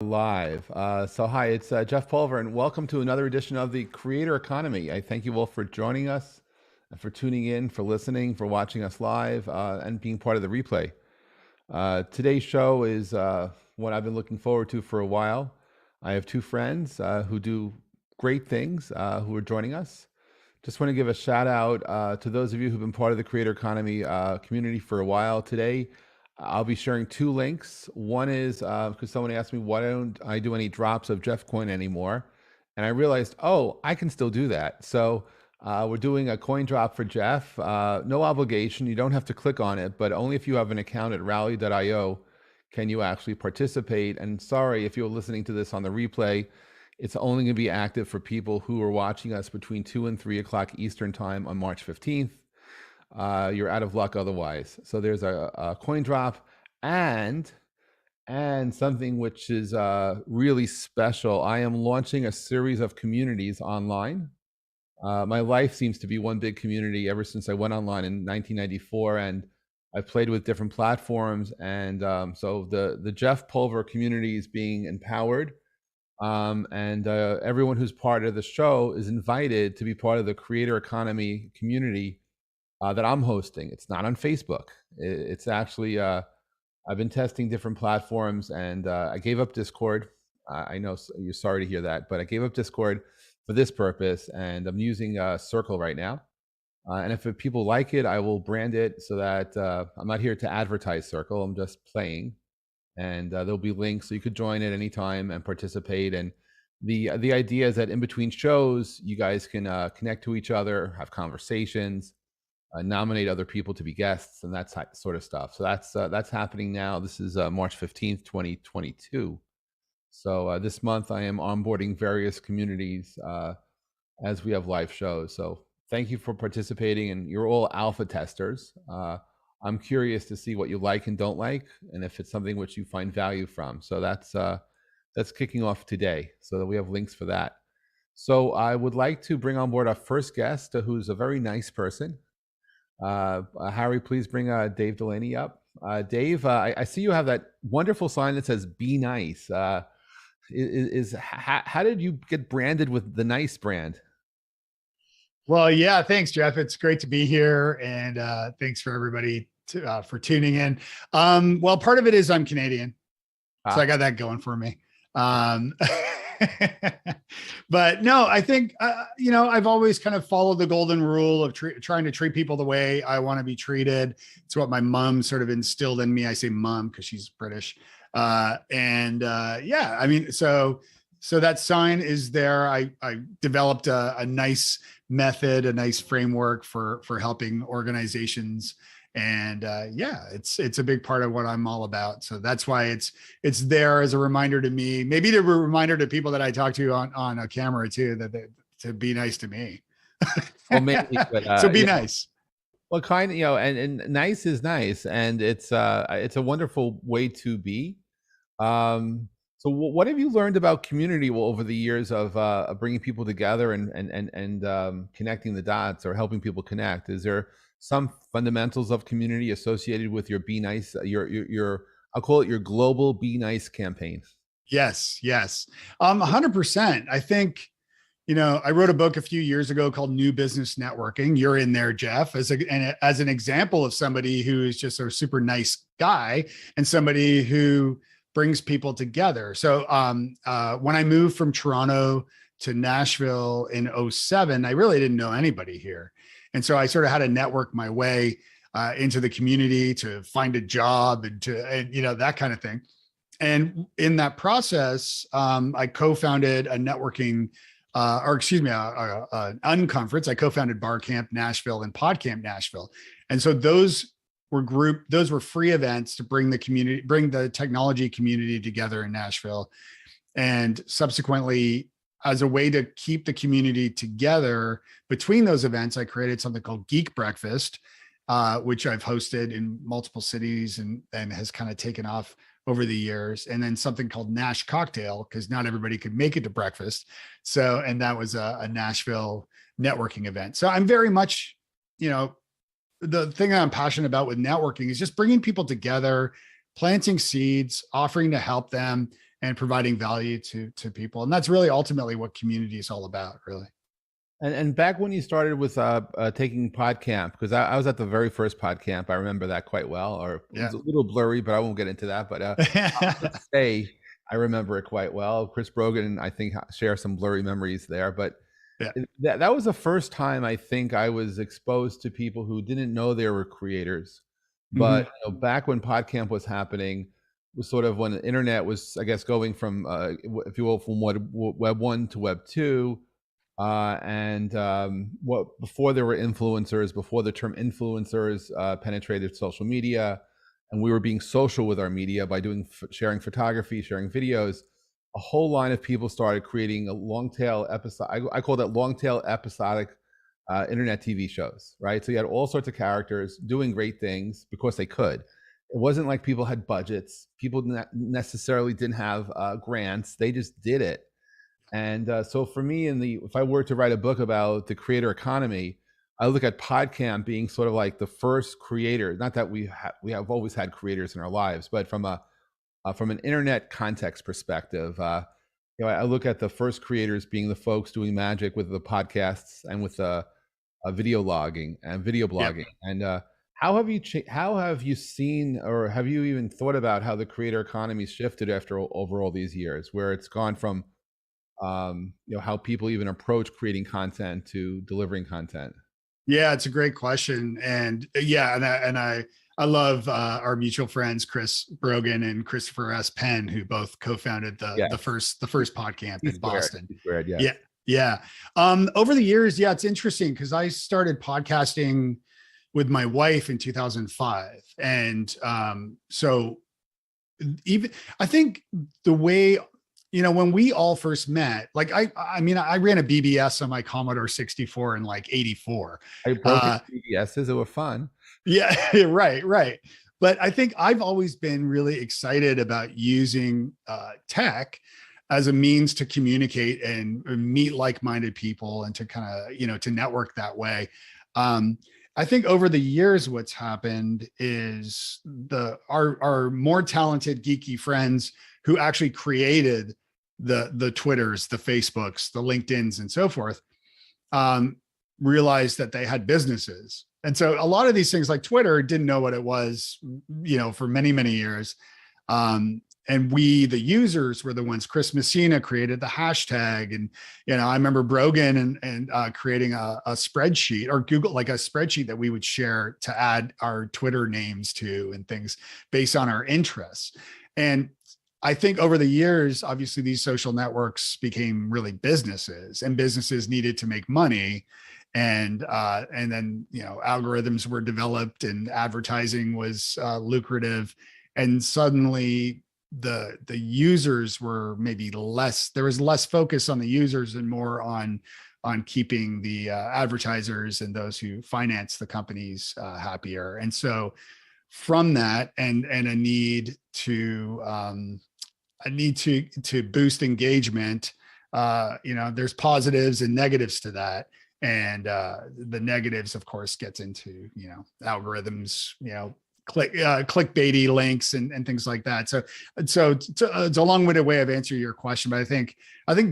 Live. Hi, it's Jeff Pulver, and welcome to another edition of the Creator Economy. I thank you all for joining us, and for tuning in, for listening, for watching us live, and being part of the replay. Today's show is what I've been looking forward to for a while. I have two friends who do great things who are joining us. Just want to give a shout out to those of you who've been part of the Creator Economy community for a while. Today, I'll be sharing two links. One is because someone asked me, why don't I do any drops of Jeff Coin anymore? And I realized, oh, I can still do that. So we're doing a coin drop for Jeff. No obligation. You don't have to click on it, but only if you have an account at rally.io can you actually participate. And sorry if you're listening to this on the replay, it's only going to be active for people who are watching us between 2 and 3 o'clock Eastern time on March 15th. You're out of luck otherwise. So there's a coin drop and something which is really special. I am launching a series of communities online. My life seems to be one big community ever since I went online in 1994, and I've played with different platforms. And so the Jeff Pulver community is being empowered. Everyone who's part of the show is invited to be part of the Creator Economy community that I'm hosting. It's not on Facebook. It's actually, I've been testing different platforms, and I gave up Discord. I know you're sorry to hear that, but I gave up Discord for this purpose, and I'm using Circle right now. And if people like it, I will brand it so that I'm not here to advertise Circle. I'm just playing, and there'll be links so you could join at any time and participate. And the idea is that in between shows, you guys can connect to each other, have conversations, nominate other people to be guests, and that sort of stuff. So that's happening now. This is March 15th, 2022. So this month I am onboarding various communities as we have live shows. So thank you for participating, and you're all alpha testers. I'm curious to see what you like and don't like, and if it's something which you find value from. So that's kicking off today. So we have links for that. So I would like to bring on board our first guest, who's a very nice person. Harry, please bring Dave Delaney up. Dave, I see you have that wonderful sign that says "Be Nice." How did you get branded with the Nice brand? Well, yeah, thanks, Jeff. It's great to be here, and thanks for everybody for tuning in. Well, part of it is I'm Canadian, so I got that going for me. But no, I think, I've always kind of followed the golden rule of trying to treat people the way I want to be treated. It's what my mom sort of instilled in me. I say mom because she's British. Yeah, I mean, so that sign is there. I developed a nice method, a nice framework for helping organizations. And yeah, it's a big part of what I'm all about. So that's why it's there as a reminder to me, maybe a reminder to people that I talk to on a camera too, to be nice to me. Well, maybe, but, so be nice. Well, kind of, and nice is nice, and it's a wonderful way to be. So what have you learned about community over the years of bringing people together and connecting the dots, or helping people connect? Is there some fundamentals of community associated with your Be Nice, your I'll call it your global Be Nice campaign? Yes. 100%. I think, I wrote a book a few years ago called New Business Networking. You're in there, Jeff, as an example of somebody who is just a super nice guy and somebody who brings people together. So when I moved from Toronto to Nashville in 2007, I really didn't know anybody here. And so I sort of had to network my way into the community to find a job and that kind of thing. And in that process, I co-founded a networking, an unconference. I co-founded Bar Camp Nashville and Pod Camp Nashville. And so those were free events to bring the technology community together in Nashville. And subsequently, as a way to keep the community together between those events, I created something called Geek Breakfast, which I've hosted in multiple cities and has kind of taken off over the years. And then something called Nash Cocktail, because not everybody could make it to breakfast. So, and that was a Nashville networking event. So I'm very much, the thing that I'm passionate about with networking is just bringing people together, planting seeds, offering to help them, and providing value to people. And that's really ultimately what community is all about, really. And back when you started with taking PodCamp, because I was at the very first PodCamp, I remember that quite well. Or it was Yeah. a little blurry, but I won't get into that. But I'll just say I remember it quite well. Chris Brogan, I think, share some blurry memories there. But Yeah. that was the first time I think I was exposed to people who didn't know they were creators. Mm-hmm. But back when PodCamp was happening, was sort of when the internet was, I guess, going from, if you will, from Web 1 to Web 2. And what before there were influencers, before the term influencers penetrated social media, and we were being social with our media by sharing photography, sharing videos, a whole line of people started creating a long tail episode. I call that long tail episodic internet TV shows, right? So you had all sorts of characters doing great things because they could. It wasn't like people had budgets. People necessarily didn't have grants. They just did it. And so for me, if I were to write a book about the creator economy, I look at PodCamp being sort of like the first creator. Not that we have always had creators in our lives, but from an internet context perspective, I look at the first creators being the folks doing magic with the podcasts and with video logging and video blogging. And how have you seen, or have you even thought about how the creator economy shifted over all these years, where it's gone from how people even approach creating content to delivering content? Yeah, it's a great question. And yeah, I love our mutual friends, Chris Brogan and Christopher S. Penn, who both co-founded the first PodCamp in Boston. Yeah. Yeah. Yeah. Over the years, yeah, it's interesting because I started podcasting with my wife in 2005. And so even I think the way, when we all first met, like I mean, I ran a BBS on my Commodore 64 in like 84. I broke BBSs. They were fun. Yeah, right. But I think I've always been really excited about using tech as a means to communicate and meet like-minded people and to kind of, to network that way. I think over the years, what's happened is our more talented geeky friends who actually created the Twitters, the Facebooks, the LinkedIns, and so forth, realized that they had businesses. And so a lot of these things like Twitter didn't know what it was, for many, many years. And we, the users, were the ones. Chris Messina created the hashtag. And, I remember Brogan and creating a spreadsheet, or Google, like a spreadsheet that we would share to add our Twitter names to and things based on our interests. And I think over the years, obviously these social networks became really businesses, and businesses needed to make money. And then, algorithms were developed and advertising was lucrative. And suddenly the users were maybe less, there was less focus on the users and more on keeping the advertisers and those who finance the companies happier. And so from that, and a need to boost engagement, there's positives and negatives to that. And the negatives, of course, gets into, algorithms, clickbaity links and things like that. So it's a long-winded way of answering your question, but I think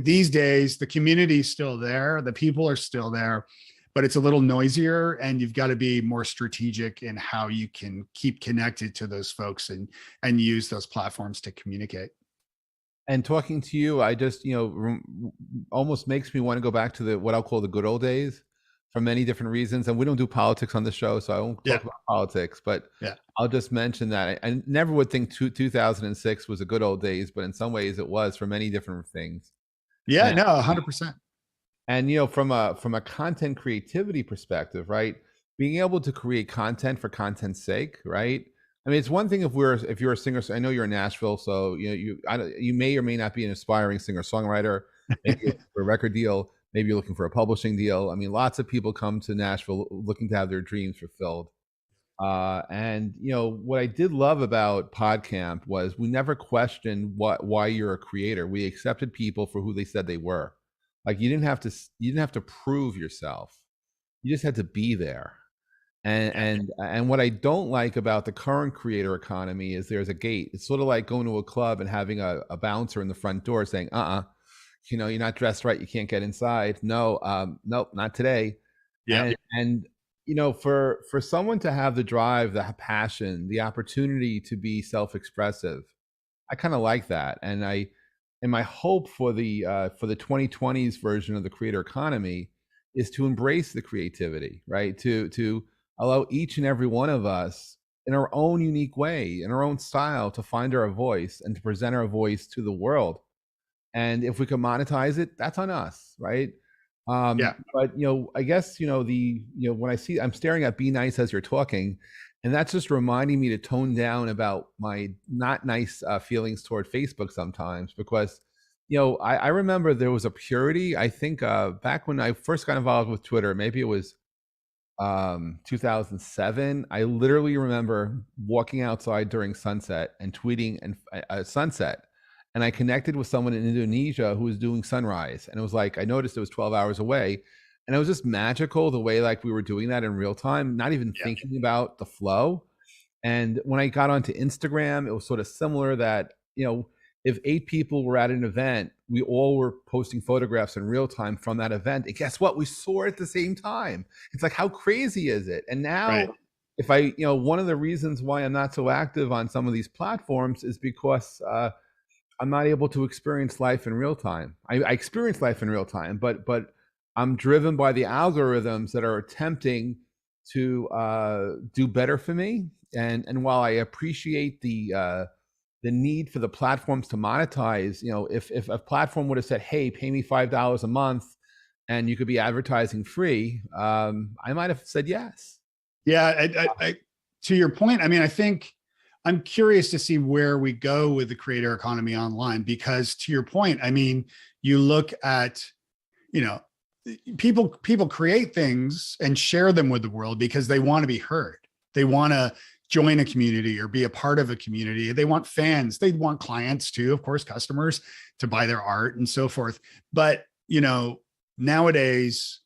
these days the community is still there, the people are still there, but it's a little noisier, and you've got to be more strategic in how you can keep connected to those folks and use those platforms to communicate. And talking to you, I just, almost makes me want to go back to what I'll call the good old days, for many different reasons. And we don't do politics on the show, so I won't talk about politics, but I'll just mention that I never would think 2006 was a good old days, but in some ways it was for many different things. Yeah, no, 100%. And, from a content creativity perspective, right? Being able to create content for content's sake, right? I mean, it's one thing if you're a singer. So I know you're in Nashville, so you may or may not be an aspiring singer-songwriter, maybe for a record deal, maybe you're looking for a publishing deal. I mean, lots of people come to Nashville looking to have their dreams fulfilled. And what I did love about PodCamp was we never questioned why you're a creator. We accepted people for who they said they were. Like you didn't have to prove yourself. You just had to be there. And Yeah. and what I don't like about the current creator economy is there's a gate. It's sort of like going to a club and having a bouncer in the front door saying, you know, you're not dressed right, you can't get inside. No, nope, not today. Yeah. And you know, for someone to have the drive, the passion, the opportunity to be self-expressive, I kind of like that. And my hope for the 2020s version of the creator economy is to embrace the creativity, right? To allow each and every one of us in our own unique way, in our own style, to find our voice and to present our voice to the world. And if we can monetize it, that's on us, right? Yeah. But you know, I guess you know when I see I'm staring at Be Nice as you're talking, and that's just reminding me to tone down about my not nice feelings toward Facebook sometimes because you know I remember there was a purity. I think back when I first got involved with Twitter, maybe it was 2007. I literally remember walking outside during sunset and tweeting and sunset, and I connected with someone in Indonesia who was doing sunrise, and it was like I noticed it was 12 hours away, and it was just magical the way like we were doing that in real time, not even Yeah. thinking about the flow. And when I got onto Instagram, it was sort of similar that, you know, if 8 people were at an event, we all were posting photographs in real time from that event. And guess what? We saw it at the same time. It's like, how crazy is it? And now, Right. if I, you know, one of the reasons why I'm not so active on some of these platforms is because I'm not able to experience life in real time. I experience life in real time, but I'm driven by the algorithms that are attempting to do better for me. And while I appreciate the need for the platforms to monetize, you know, if a platform would have said, "Hey, pay me $5 a month, and you could be advertising free," I might have said yes. Yeah. To your point, I mean, I think I'm curious to see where we go with the creator economy online, because to your point, I mean, you look at, you know, people create things and share them with the world because they want to be heard. They want to join a community or be a part of a community. They want fans, they want clients too, of course, customers to buy their art and so forth. But, you know, nowadays,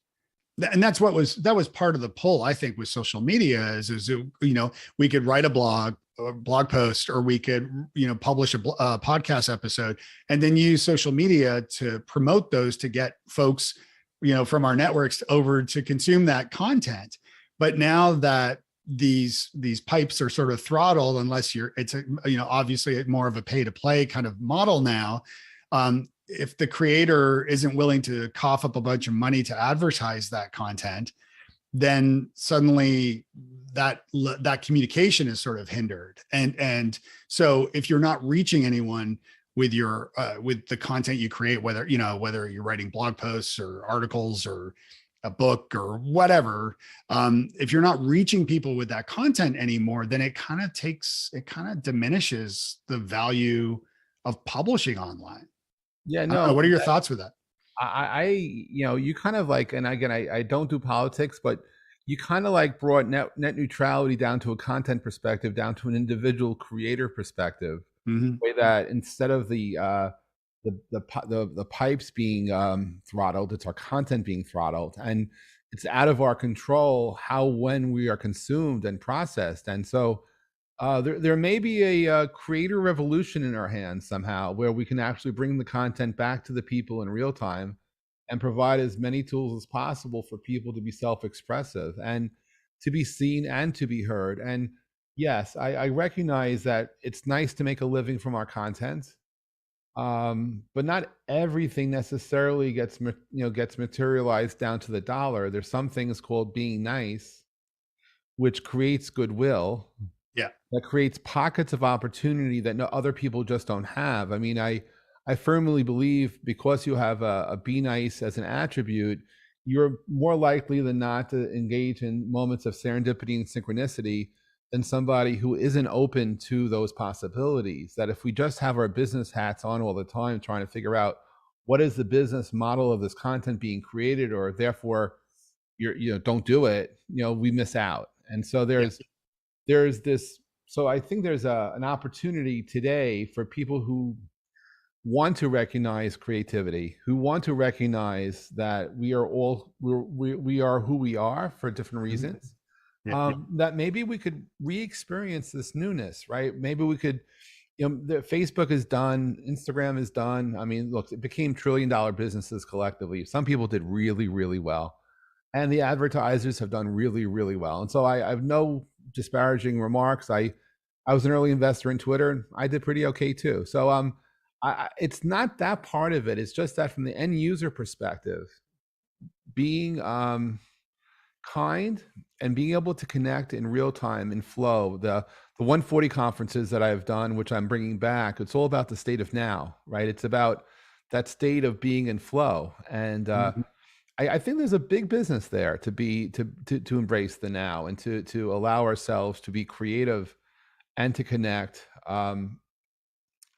and that was part of the pull, I think, with social media is you know, we could write a blog post, or we could, you know, publish a podcast episode and then use social media to promote those, to get folks, you know, from our networks over to consume that content. But now that these pipes are sort of throttled, unless it's a, you know, obviously more of a pay to play kind of model now. If the creator isn't willing to cough up a bunch of money to advertise that content, then suddenly that communication is sort of hindered. And so if you're not reaching anyone with your with the content you create, whether, you know, whether you're writing blog posts or articles or a book or whatever, if you're not reaching people with that content anymore, then it kind of diminishes the value of publishing online. Yeah, I don't know. no, What are your thoughts with that? you know, you kind of like, and again, I don't do politics, but you kind of like brought net neutrality down to a content perspective, down to an individual creator perspective, Mm-hmm. way that instead of the pipes being throttled, it's our content being throttled, and it's out of our control how when we are consumed and processed. And so there may be a creator revolution in our hands somehow, where we can actually bring the content back to the people in real time and provide as many tools as possible for people to be self-expressive and to be seen and to be heard. And yes, I recognize that it's nice to make a living from our content, but not everything necessarily gets materialized down to the dollar. There's some things called being nice, which creates goodwill, Yeah. that creates pockets of opportunity that no other people just don't have. I mean, I firmly believe because you have a be nice as an attribute, you're more likely than not to engage in moments of serendipity and synchronicity than somebody who isn't open to those possibilities. That if we just have our business hats on all the time, trying to figure out what is the business model of this content being created, or therefore you know, don't do it, you know, we miss out. And so Yeah. there's this, so I think there's an opportunity today for people who want to recognize creativity, who want to recognize that we are all we are who we are for different Mhm. reasons, Yeah. that maybe we could re-experience this newness, right? Maybe we could, the Facebook is done, Instagram is done. I mean, look, it became trillion-dollar businesses collectively. Some people did really, really well, and the advertisers have done really, really well. And so I have no disparaging remarks. I was an early investor in Twitter, and I did pretty okay too. So it's not that part of it. It's just that from the end user perspective, being kind and being able to connect in real time in flow. The 140 conferences that I've done, which I'm bringing back, it's all about the state of now, right? It's about that state of being in flow. And I think there's a big business there to embrace the now and to allow ourselves to be creative and to connect. And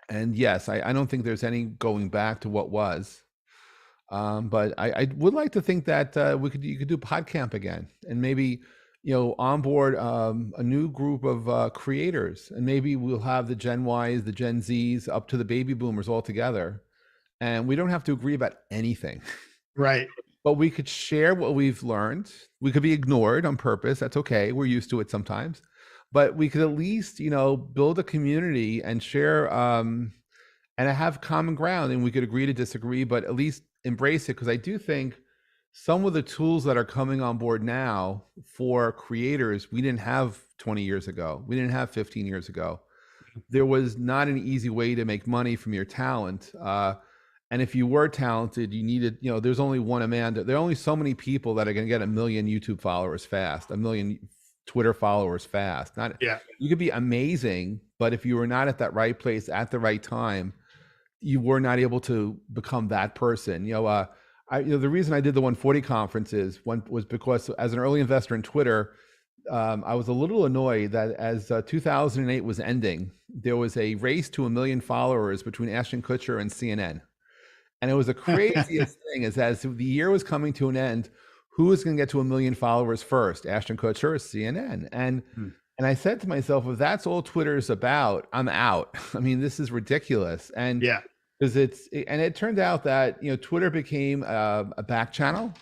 yes, I don't think there's any going back to what was. But I would like to think that you could do PodCamp again, and maybe onboard a new group of creators, and maybe we'll have the Gen Ys, the Gen Zs, up to the baby boomers all together, and we don't have to agree about anything. Right. But we could share what we've learned. We could be ignored on purpose. That's okay. We're used to it sometimes. But we could at least, build a community and share and have common ground, and we could agree to disagree, but at least embrace it. Because I do think some of the tools that are coming on board now for creators, we didn't have 20 years ago. We didn't have 15 years ago. There was not an easy way to make money from your talent. And if you were talented, you needed, there's only one Amanda. There are only so many people that are going to get 1 million YouTube followers fast, 1 million Twitter followers fast. You could be amazing, but if you were not at that right place at the right time, you were not able to become that person. The reason I did the 140 conferences was because as an early investor in Twitter, I was a little annoyed that as 2008 was ending, there was a race to 1 million followers between Ashton Kutcher and CNN. And it was the craziest thing is as the year was coming to an end, who was going to get to 1 million followers first, Ashton Kutcher or CNN? And I said to myself, if that's all Twitter is about, I'm out. I mean, this is ridiculous. And because it turned out that Twitter became a back channel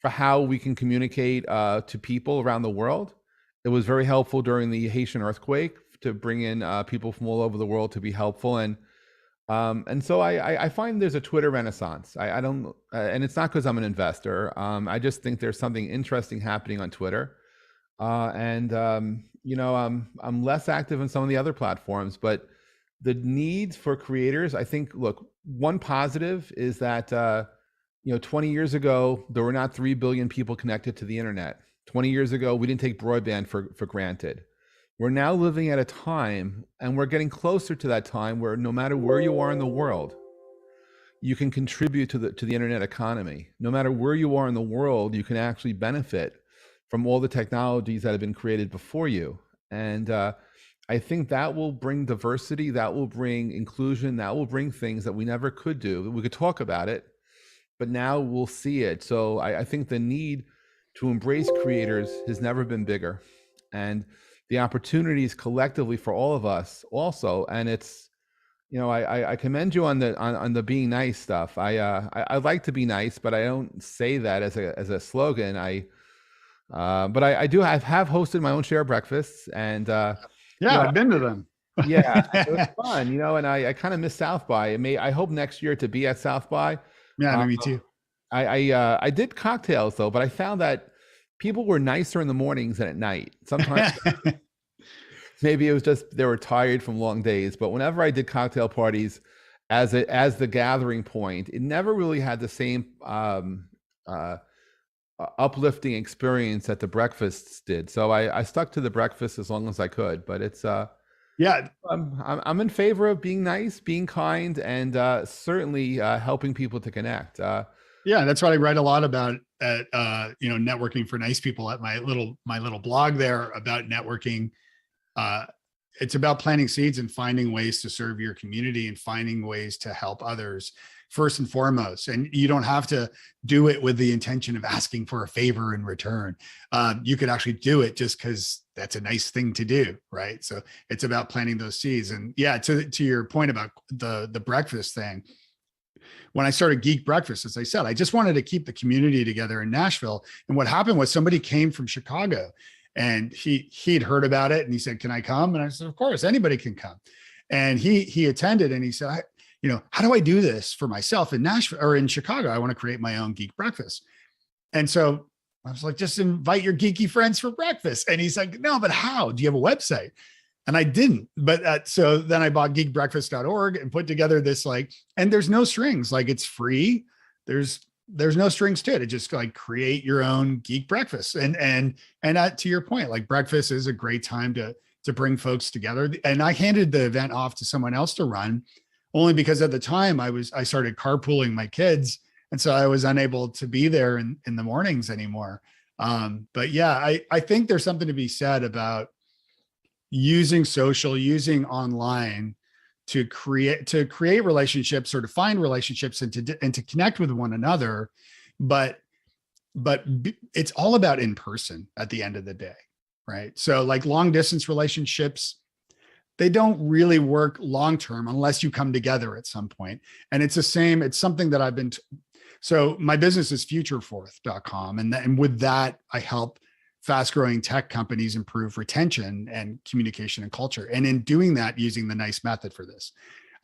for how we can communicate to people around the world. It was very helpful during the Haitian earthquake to bring in people from all over the world to be helpful. And so I find there's a Twitter renaissance. I don't, and it's not because I'm an investor. I just think there's something interesting happening on Twitter. I'm less active in some of the other platforms, but the needs for creators, I think, look, one positive is that, 20 years ago, there were not 3 billion people connected to the internet. 20 years ago, we didn't take broadband for granted. We're now living at a time, and we're getting closer to that time where no matter where you are in the world, you can contribute to the internet economy. No matter where you are in the world, you can actually benefit from all the technologies that have been created before you. And I think that will bring diversity, that will bring inclusion, that will bring things that we never could do. We could talk about it, but now we'll see it. So I think the need to embrace creators has never been bigger. And the opportunities collectively for all of us also. And it's, I commend you on the being nice stuff. I like to be nice, but I don't say that as a slogan. But I have hosted my own share breakfasts, and I've been to them. It was fun, and I kind of miss South by. I hope next year to be at South by. Yeah, me too. I did cocktails though, but I found that people were nicer in the mornings than at night. Sometimes maybe it was just they were tired from long days. But whenever I did cocktail parties as the gathering point, it never really had the same uplifting experience that the breakfasts did. So I stuck to the breakfast as long as I could. But it's I'm in favor of being nice, being kind, and certainly helping people to connect. That's what I write a lot about at networking for nice people at my little blog there about networking. It's about planting seeds and finding ways to serve your community and finding ways to help others first and foremost. And you don't have to do it with the intention of asking for a favor in return. You could actually do it just because that's a nice thing to do, right? So it's about planting those seeds. And to your point about the breakfast thing, when I started Geek Breakfast, as I said, I just wanted to keep the community together in Nashville. And what happened was somebody came from Chicago And he'd heard about it, and he said, "Can I come?" And I said, "Of course, anybody can come." And he attended, and he said, "How do I do this for myself in Nashville or in Chicago? I want to create my own geek breakfast." And so I was like, "Just invite your geeky friends for breakfast." And he's like, "No, but how? Do you have a website?" And I didn't. But so then I bought geekbreakfast.org and put together this and there's no strings. Like, it's free. There's no strings to it. It just like create your own geek breakfast. And to your point, like, breakfast is a great time to bring folks together. And I handed the event off to someone else to run, only because at the time I started carpooling my kids. And so I was unable to be there in the mornings anymore. But yeah, I think there's something to be said about using social, using online to create relationships, or to find relationships, and to connect with one another. But it's all about in person at the end of the day, right? So like long distance relationships, they don't really work long term unless you come together at some point. And it's the same. It's something that I've been. So my business is futureforth.com, and with that, I help fast growing tech companies improve retention and communication and culture. And in doing that, using the NICE method for this.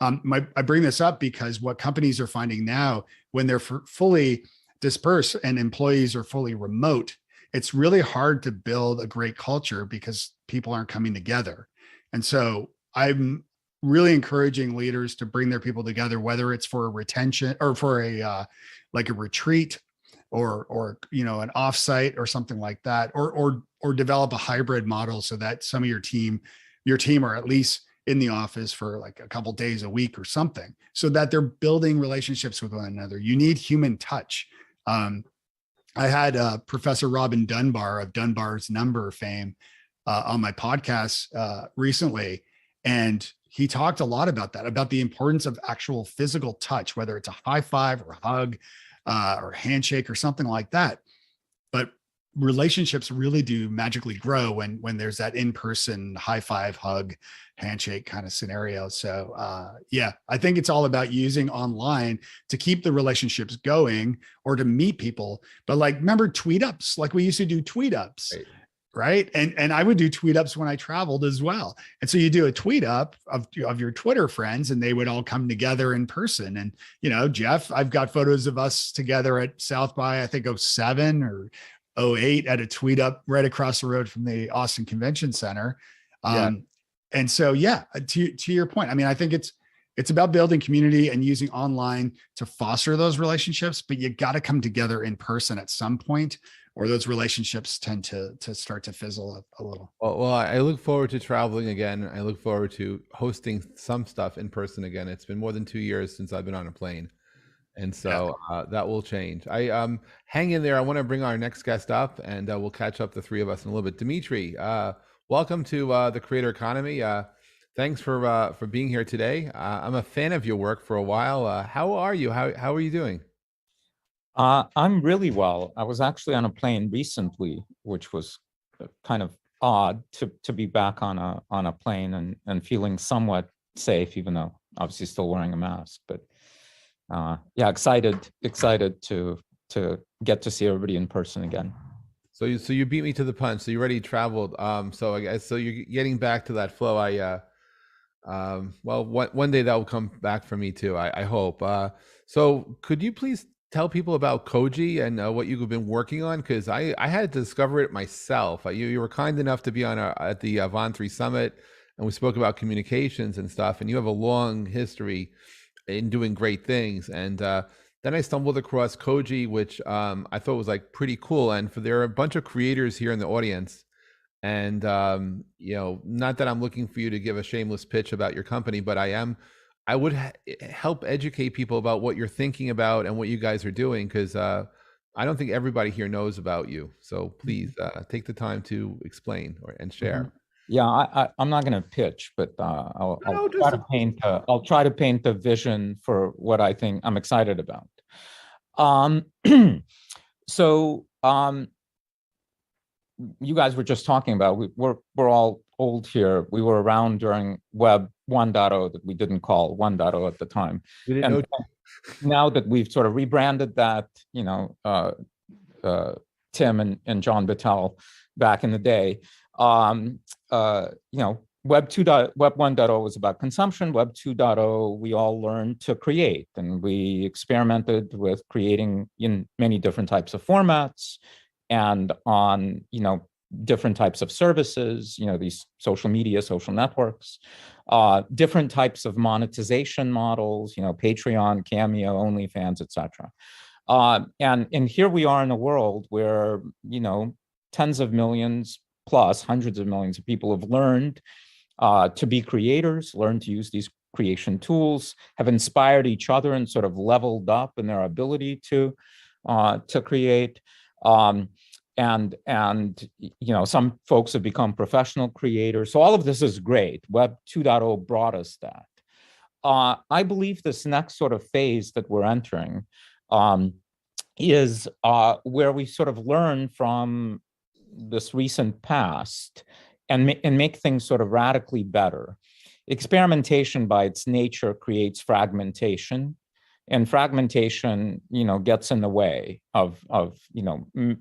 I bring this up because what companies are finding now, when they're fully dispersed and employees are fully remote, it's really hard to build a great culture because people aren't coming together. And so I'm really encouraging leaders to bring their people together, whether it's for a retention or for a retreat, or an offsite or something like that, or develop a hybrid model so that some of your team are at least in the office for like a couple days a week or something, so that they're building relationships with one another. You need human touch. I had Professor Robin Dunbar of Dunbar's Number fame on my podcast recently, and he talked a lot about that, about the importance of actual physical touch, whether it's a high five or a hug, or handshake or something like that. But relationships really do magically grow when there's that in-person high five, hug, handshake kind of scenario. So yeah, I think it's all about using online to keep the relationships going, or to meet people. But like, remember tweet ups? Like, we used to do tweet ups. Right. And I would do tweet ups when I traveled as well. And so you do a tweet up of your Twitter friends, and they would all come together in person. And, Jeff, I've got photos of us together at South by, I think, 07 or 08 at a tweet up right across the road from the Austin Convention Center. And so, yeah, to your point, I mean, I think it's about building community and using online to foster those relationships, but you got to come together in person at some point, or those relationships tend to start to fizzle a little. Well, I look forward to traveling again. I look forward to hosting some stuff in person again. It's been more than 2 years since I've been on a plane. And so that will change. Hang in there. I want to bring our next guest up, and we'll catch up, the three of us, in a little bit. Dmitry, welcome to the Creator Economy. Thanks for being here today. I'm a fan of your work for a while. How are you? How are you doing? I'm really well. I was actually on a plane recently, which was kind of odd to be back on a plane and feeling somewhat safe, even though obviously still wearing a mask. But yeah, excited to get to see everybody in person again. So you beat me to the punch. So you already traveled. So I guess you're getting back to that flow. Well, one day that will come back for me too. I hope. So could you please tell people about Koji and what you've been working on? Because I had to discover it myself. You were kind enough to be on at the Von3 Summit, and we spoke about communications and stuff. And you have a long history in doing great things. And then I stumbled across Koji, which I thought was like pretty cool. And there are a bunch of creators here in the audience. And not that I'm looking for you to give a shameless pitch about your company, but I would help educate people about what you're thinking about and what you guys are doing, because I don't think everybody here knows about you. So please take the time to explain and share. Yeah, I'm not going to pitch, but I'll try to paint the vision for what I think I'm excited about. So you guys were just talking about, we're all old here. We were around during Web 1.0 that we didn't call 1.0 at the time. We didn't know. Now that we've sort of rebranded that, Tim and John Battelle back in the day. Web 1.0 was about consumption. Web 2.0, we all learned to create, and we experimented with creating in many different types of formats and on, different types of services, these social media, social networks, different types of monetization models, Patreon, Cameo, OnlyFans, etc. And here we are in a world where, tens of millions plus hundreds of millions of people have learned to be creators, learned to use these creation tools, have inspired each other and sort of leveled up in their ability to create. And some folks have become professional creators. So all of this is great. Web 2.0 brought us that. I believe this next sort of phase that we're entering is where we sort of learn from this recent past and make things sort of radically better. Experimentation by its nature creates fragmentation, and fragmentation, gets in the way of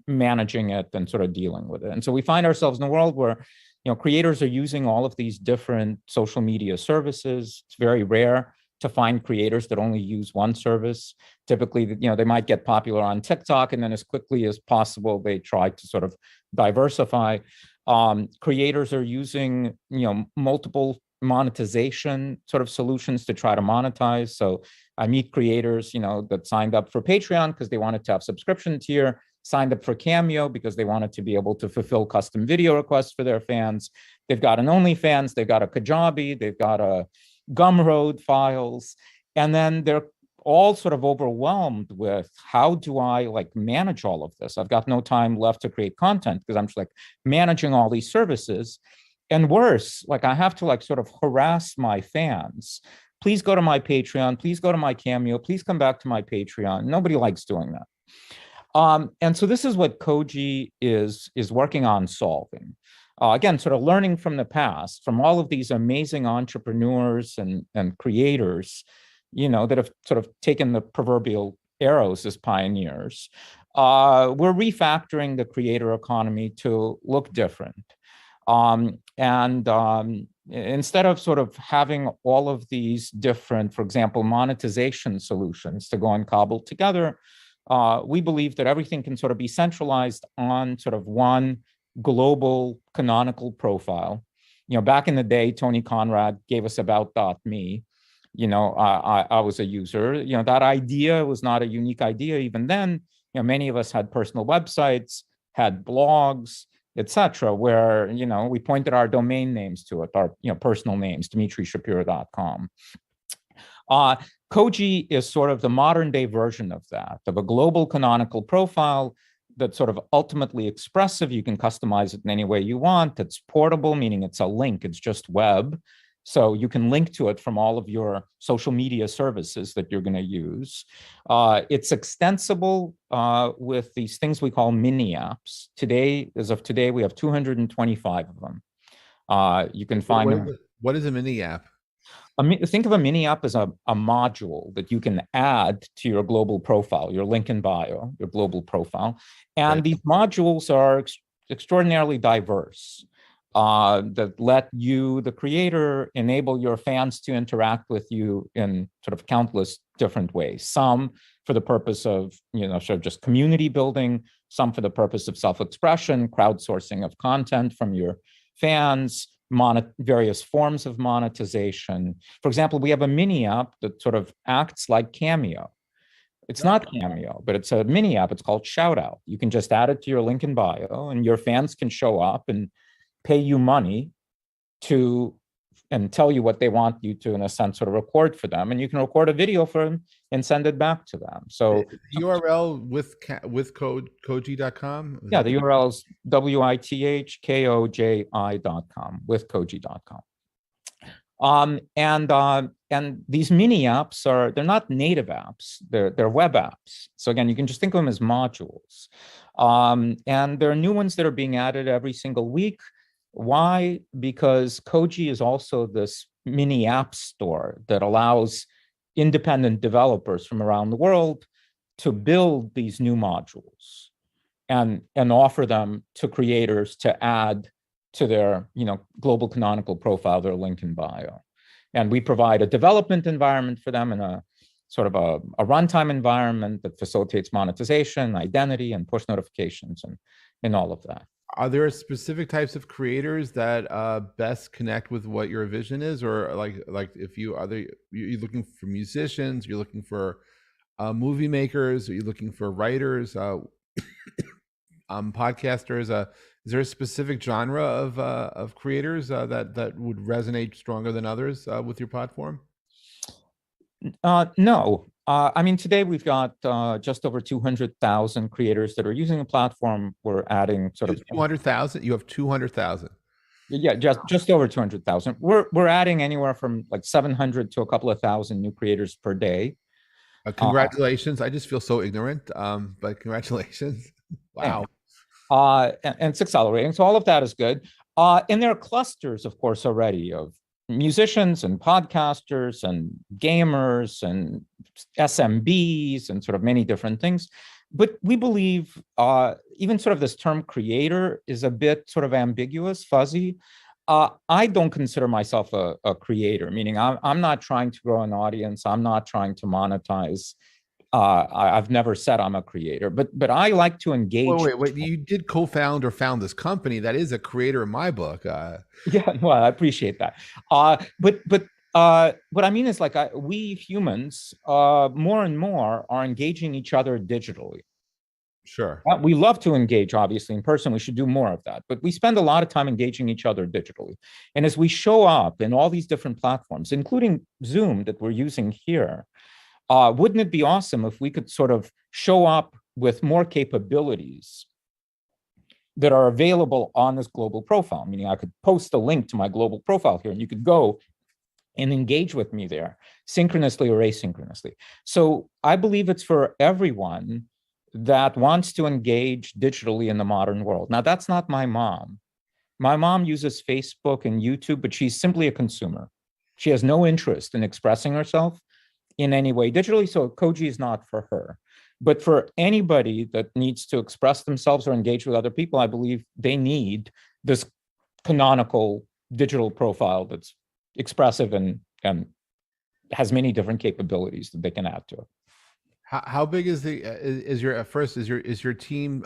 managing it and sort of dealing with it. And so we find ourselves in a world where, creators are using all of these different social media services. It's very rare to find creators that only use one service. Typically, they might get popular on TikTok, and then as quickly as possible, they try to sort of diversify. Creators are using, multiple monetization sort of solutions to try to monetize. So I meet creators, that signed up for Patreon because they wanted to have subscription tier, signed up for Cameo because they wanted to be able to fulfill custom video requests for their fans. They've got an OnlyFans, they've got a Kajabi, they've got a Gumroad files, and then they're all sort of overwhelmed with, how do I manage all of this? I've got no time left to create content because I'm just managing all these services. And worse, I have to sort of harass my fans. Please go to my Patreon, please go to my Cameo, please come back to my Patreon. Nobody likes doing that. And so this is what Koji is working on solving. Again, sort of learning from the past, from all of these amazing entrepreneurs and creators, that have sort of taken the proverbial arrows as pioneers. We're refactoring the creator economy to look different. Instead of sort of having all of these different, for example, monetization solutions to go and cobble together, we believe that everything can sort of be centralized on sort of one global canonical profile. Back in the day, Tony Conrad gave us about.me. I was a user. That idea was not a unique idea even then. Many of us had personal websites, had blogs, etc., where we pointed our domain names to it, our personal names, DmitryShapiro.com. Koji is sort of the modern day version of that, of a global canonical profile that's sort of ultimately expressive. You can customize it in any way you want. It's portable, meaning it's a link. It's just web. So you can link to it from all of your social media services that you're going to use. It's extensible with these things we call mini apps. Today, as of today, we have 225 of them. You can find them. What is a mini app? Think of a mini app as a module that you can add to your global profile, your link in bio, your global profile. And these modules are extraordinarily diverse. That let you, the creator, enable your fans to interact with you in sort of countless different ways. Some for the purpose of, sort of just community building, some for the purpose of self-expression, crowdsourcing of content from your fans, various forms of monetization. For example, we have a mini app that sort of acts like Cameo. It's not Cameo, but it's a mini app. It's called Shoutout. You can just add it to your link in bio, and your fans can show up and pay you money and tell you what they want you to, in a sense, sort of record for them. And you can record a video for them and send it back to them. So URL with Koji.com? Yeah, the URL is withkoji.com, withkoji.com. And these mini apps they're not native apps, they're web apps. So again, you can just think of them as modules. And there are new ones that are being added every single week. Why? Because Koji is also this mini app store that allows independent developers from around the world to build these new modules. and offer them to creators to add to their global canonical profile, their link in bio. And we provide a development environment for them and a sort of a runtime environment that facilitates monetization, identity, and push notifications and all of that. Are there specific types of creators that best connect with what your vision is, or like if you're looking for musicians, you're looking for movie makers, are you looking for writers, podcasters? Is there a specific genre of creators that would resonate stronger than others with your platform? No. I mean, today we've got just over 200,000 creators that are using the platform. We're adding sort of 200,000. You have 200,000. Yeah, just over 200,000. We're adding anywhere from like 700 to a couple of thousand new creators per day. Congratulations. I just feel so ignorant, but congratulations. Wow. And it's accelerating. So all of that is good. And there are clusters, of course, already of musicians and podcasters and gamers and SMBs and sort of many different things. But we believe even sort of this term creator is a bit sort of ambiguous, fuzzy. I don't consider myself a creator, meaning I'm not trying to grow an audience. I'm not trying to monetize. I've never said I'm a creator, but I like to engage. Wait, you did co-found or found this company that is a creator in my book. Yeah, well, I appreciate that. But what I mean is like we humans more and more are engaging each other digitally. Sure. We love to engage, obviously, in person. We should do more of that. But we spend a lot of time engaging each other digitally. And as we show up in all these different platforms, including Zoom that we're using here, wouldn't it be awesome if we could sort of show up with more capabilities that are available on this global profile? Meaning I could post a link to my global profile here, and you could go and engage with me there, synchronously or asynchronously. So I believe it's for everyone that wants to engage digitally in the modern world. Now, that's not my mom. My mom uses Facebook and YouTube, but she's simply a consumer. She has no interest in expressing herself in any way digitally, so Koji is not for her. But for anybody that needs to express themselves or engage with other people, I believe they need this canonical digital profile that's expressive and has many different capabilities that they can add to it. How big is your team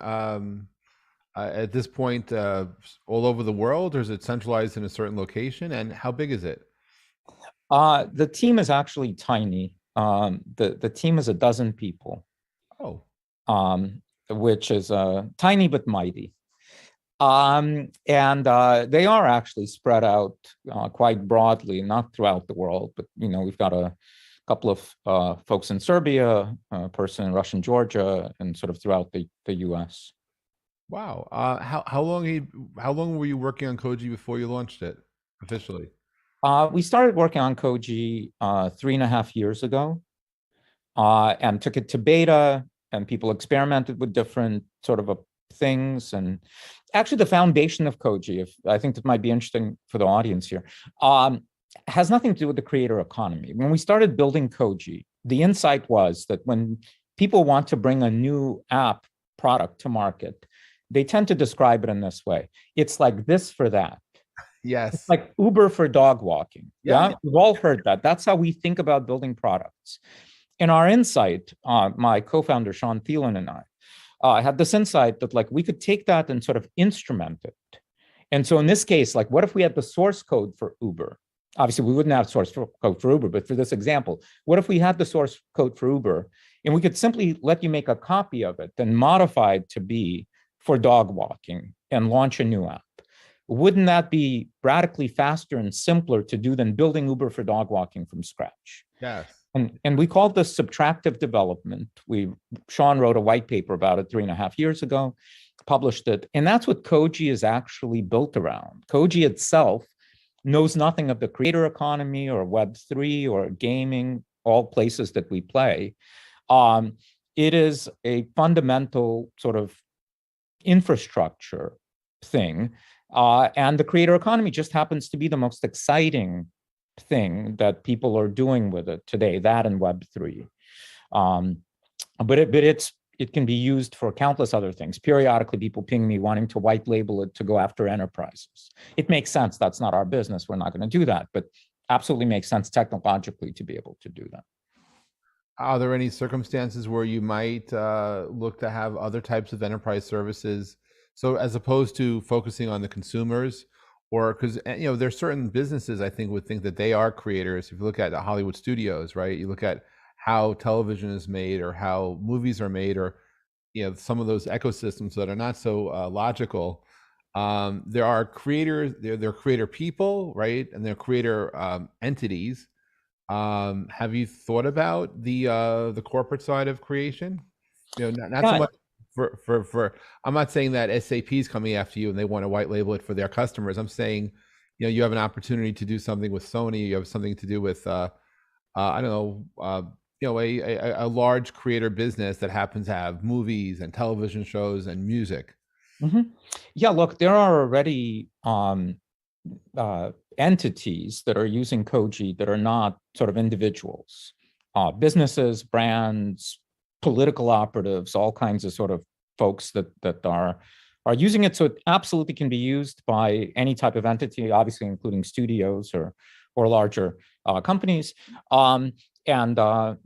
at this point all over the world, or is it centralized in a certain location? And how big is it? The team is actually tiny. The team is 12 people. Oh. Which is tiny but mighty. And they are actually spread out quite broadly, not throughout the world, but we've got a couple of folks in Serbia, a person in Russian Georgia, and sort of throughout the US. Wow. How long were you working on Koji before you launched it officially? We started working on Koji 3.5 years ago, and took it to beta, and people experimented with different sort of things. And actually the foundation of Koji, I think that might be interesting for the audience here, has nothing to do with the creator economy. When we started building Koji, the insight was that when people want to bring a new app product to market, they tend to describe it in this way. It's like this for that. Yes. It's like Uber for dog walking. Yeah. We've all heard that. That's how we think about building products. And our insight, my co-founder, Sean Thielen, and I had this insight that like we could take that and sort of instrument it. And so in this case, like what if we had the source code for Uber? Obviously, we wouldn't have source code for Uber, but for this example, what if we had the source code for Uber and we could simply let you make a copy of it and modify it to be for dog walking and launch a new app? Wouldn't that be radically faster and simpler to do than building Uber for dog walking from scratch? Yes. And we called this subtractive development. Sean wrote a white paper about it 3.5 years ago, published it. And that's what Koji is actually built around. Koji itself knows nothing of the creator economy or Web3 or gaming, all places that we play. It is a fundamental sort of infrastructure thing. And the creator economy just happens to be the most exciting thing that people are doing with it today, that and Web3. But it's it can be used for countless other things. Periodically, people ping me wanting to white label it to go after enterprises. It makes sense. That's not our business. We're not going to do that, but absolutely makes sense technologically to be able to do that. Are there any circumstances where you might look to have other types of enterprise services? So as opposed to focusing on the consumers, or because there's certain businesses I think would think that they are creators. If you look at the Hollywood studios, right? You look at how television is made or how movies are made, or some of those ecosystems that are not so logical. There are creators, they're creator people, right? And they're creator entities. Have you thought about the corporate side of creation? Not so much for I'm not saying that SAP is coming after you and they want to white label it for their customers. I'm saying, you have an opportunity to do something with Sony. You have something to do with I don't know, a large creator business that happens to have movies and television shows and music. Mm-hmm. Yeah, look, there are already entities that are using Koji that are not sort of individuals, businesses, brands, political operatives, all kinds of sort of folks that are using it. So it absolutely can be used by any type of entity, obviously including studios or larger companies. And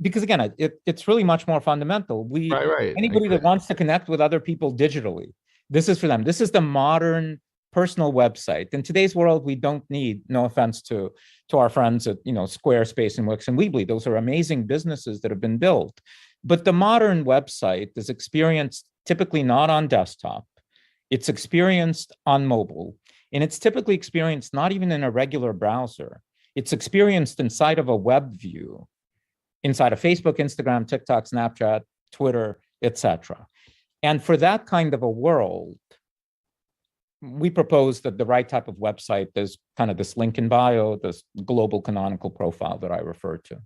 because again, it's really much more fundamental. Anybody that wants to connect with other people digitally, this is for them. This is the modern personal website. In today's world, we don't need, no offense to our friends at Squarespace and Wix and Weebly. Those are amazing businesses that have been built. But the modern website is experienced typically not on desktop. It's experienced on mobile. And it's typically experienced not even in a regular browser. It's experienced inside of a web view, inside of Facebook, Instagram, TikTok, Snapchat, Twitter, etc. And for that kind of a world, we propose that the right type of website is kind of this link in bio, this global canonical profile that I refer to.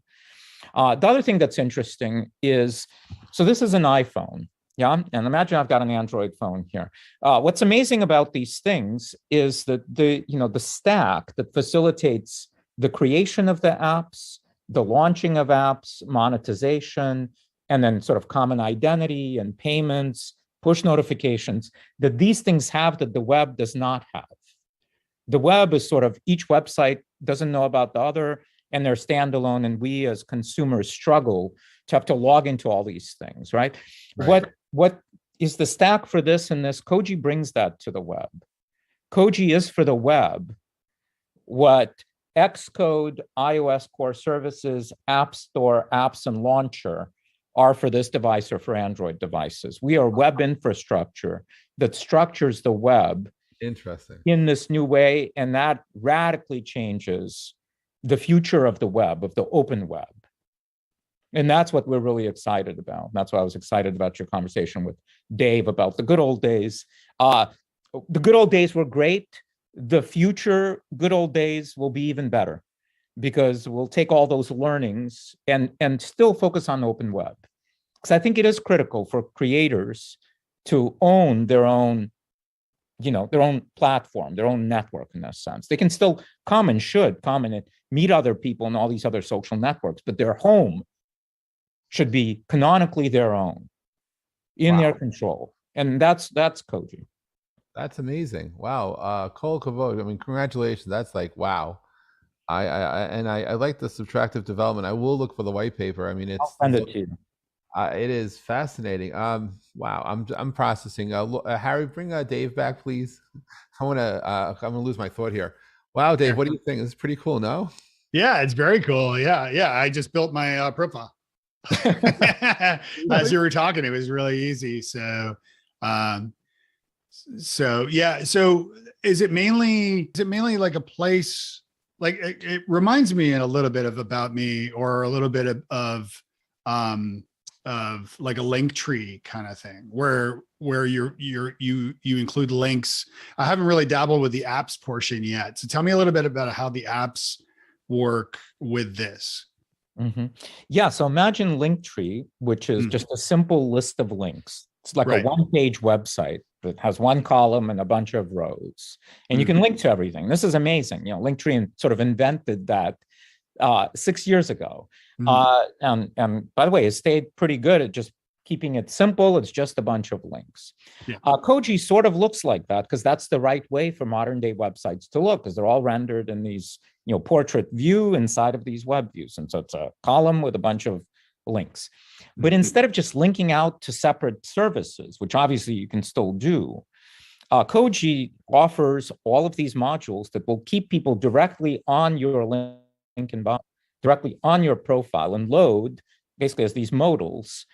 The other thing that's interesting is, so this is an iPhone, yeah? And imagine I've got an Android phone here. What's amazing about these things is that the stack that facilitates the creation of the apps, the launching of apps, monetization, and then sort of common identity and payments, push notifications, that these things have that the web does not have. The web is sort of, each website doesn't know about the other, and they're standalone, and we as consumers struggle to have to log into all these things, right? What is the stack for this and this? Koji brings that to the web. Koji is for the web what Xcode, iOS core services, App Store, apps, and launcher are for this device or for Android devices. We are web infrastructure that structures the web in this new way, and that radically changes the future of the web, of the open web. And that's what we're really excited about. That's why I was excited about your conversation with Dave about the good old days. The good old days were great. The future good old days will be even better, because we'll take all those learnings and still focus on the open web. Because I think it is critical for creators to own their own, their own platform, their own network in that sense. They can still come and should come and meet other people in all these other social networks, but their home should be canonically their own, in their control. And that's Koji. That's amazing. Wow. Kol Kavod. I mean, congratulations. That's like, wow. I like the subtractive development. I will look for the white paper. I mean, I'll send it to you. It is fascinating. Wow. I'm processing. Harry, bring Dave back, please. I'm gonna lose my thought here. Wow, Dave, what do you think? This is pretty cool, no? Yeah, it's very cool. Yeah. I just built my profile. As you were talking, it was really easy. So yeah. So is it mainly like a place? Like it reminds me a little bit of About Me, or a little bit of like a link tree kind of thing, where you include links. I haven't really dabbled with the apps portion yet. So tell me a little bit about how the apps work with this. Mm-hmm. Yeah. So imagine Linktree, which is just a simple list of links. It's like a one-page website that has one column and a bunch of rows, and you can link to everything. This is amazing. Linktree sort of invented that 6 years ago. And by the way, it stayed pretty good at just keeping it simple. It's just a bunch of links. Yeah. Koji sort of looks like that because that's the right way for modern day websites to look, because they're all rendered in these, portrait view inside of these web views. And so it's a column with a bunch of links. But instead of just linking out to separate services, which obviously you can still do, Koji offers all of these modules that will keep people directly on your link and directly on your profile and load, basically as these modals,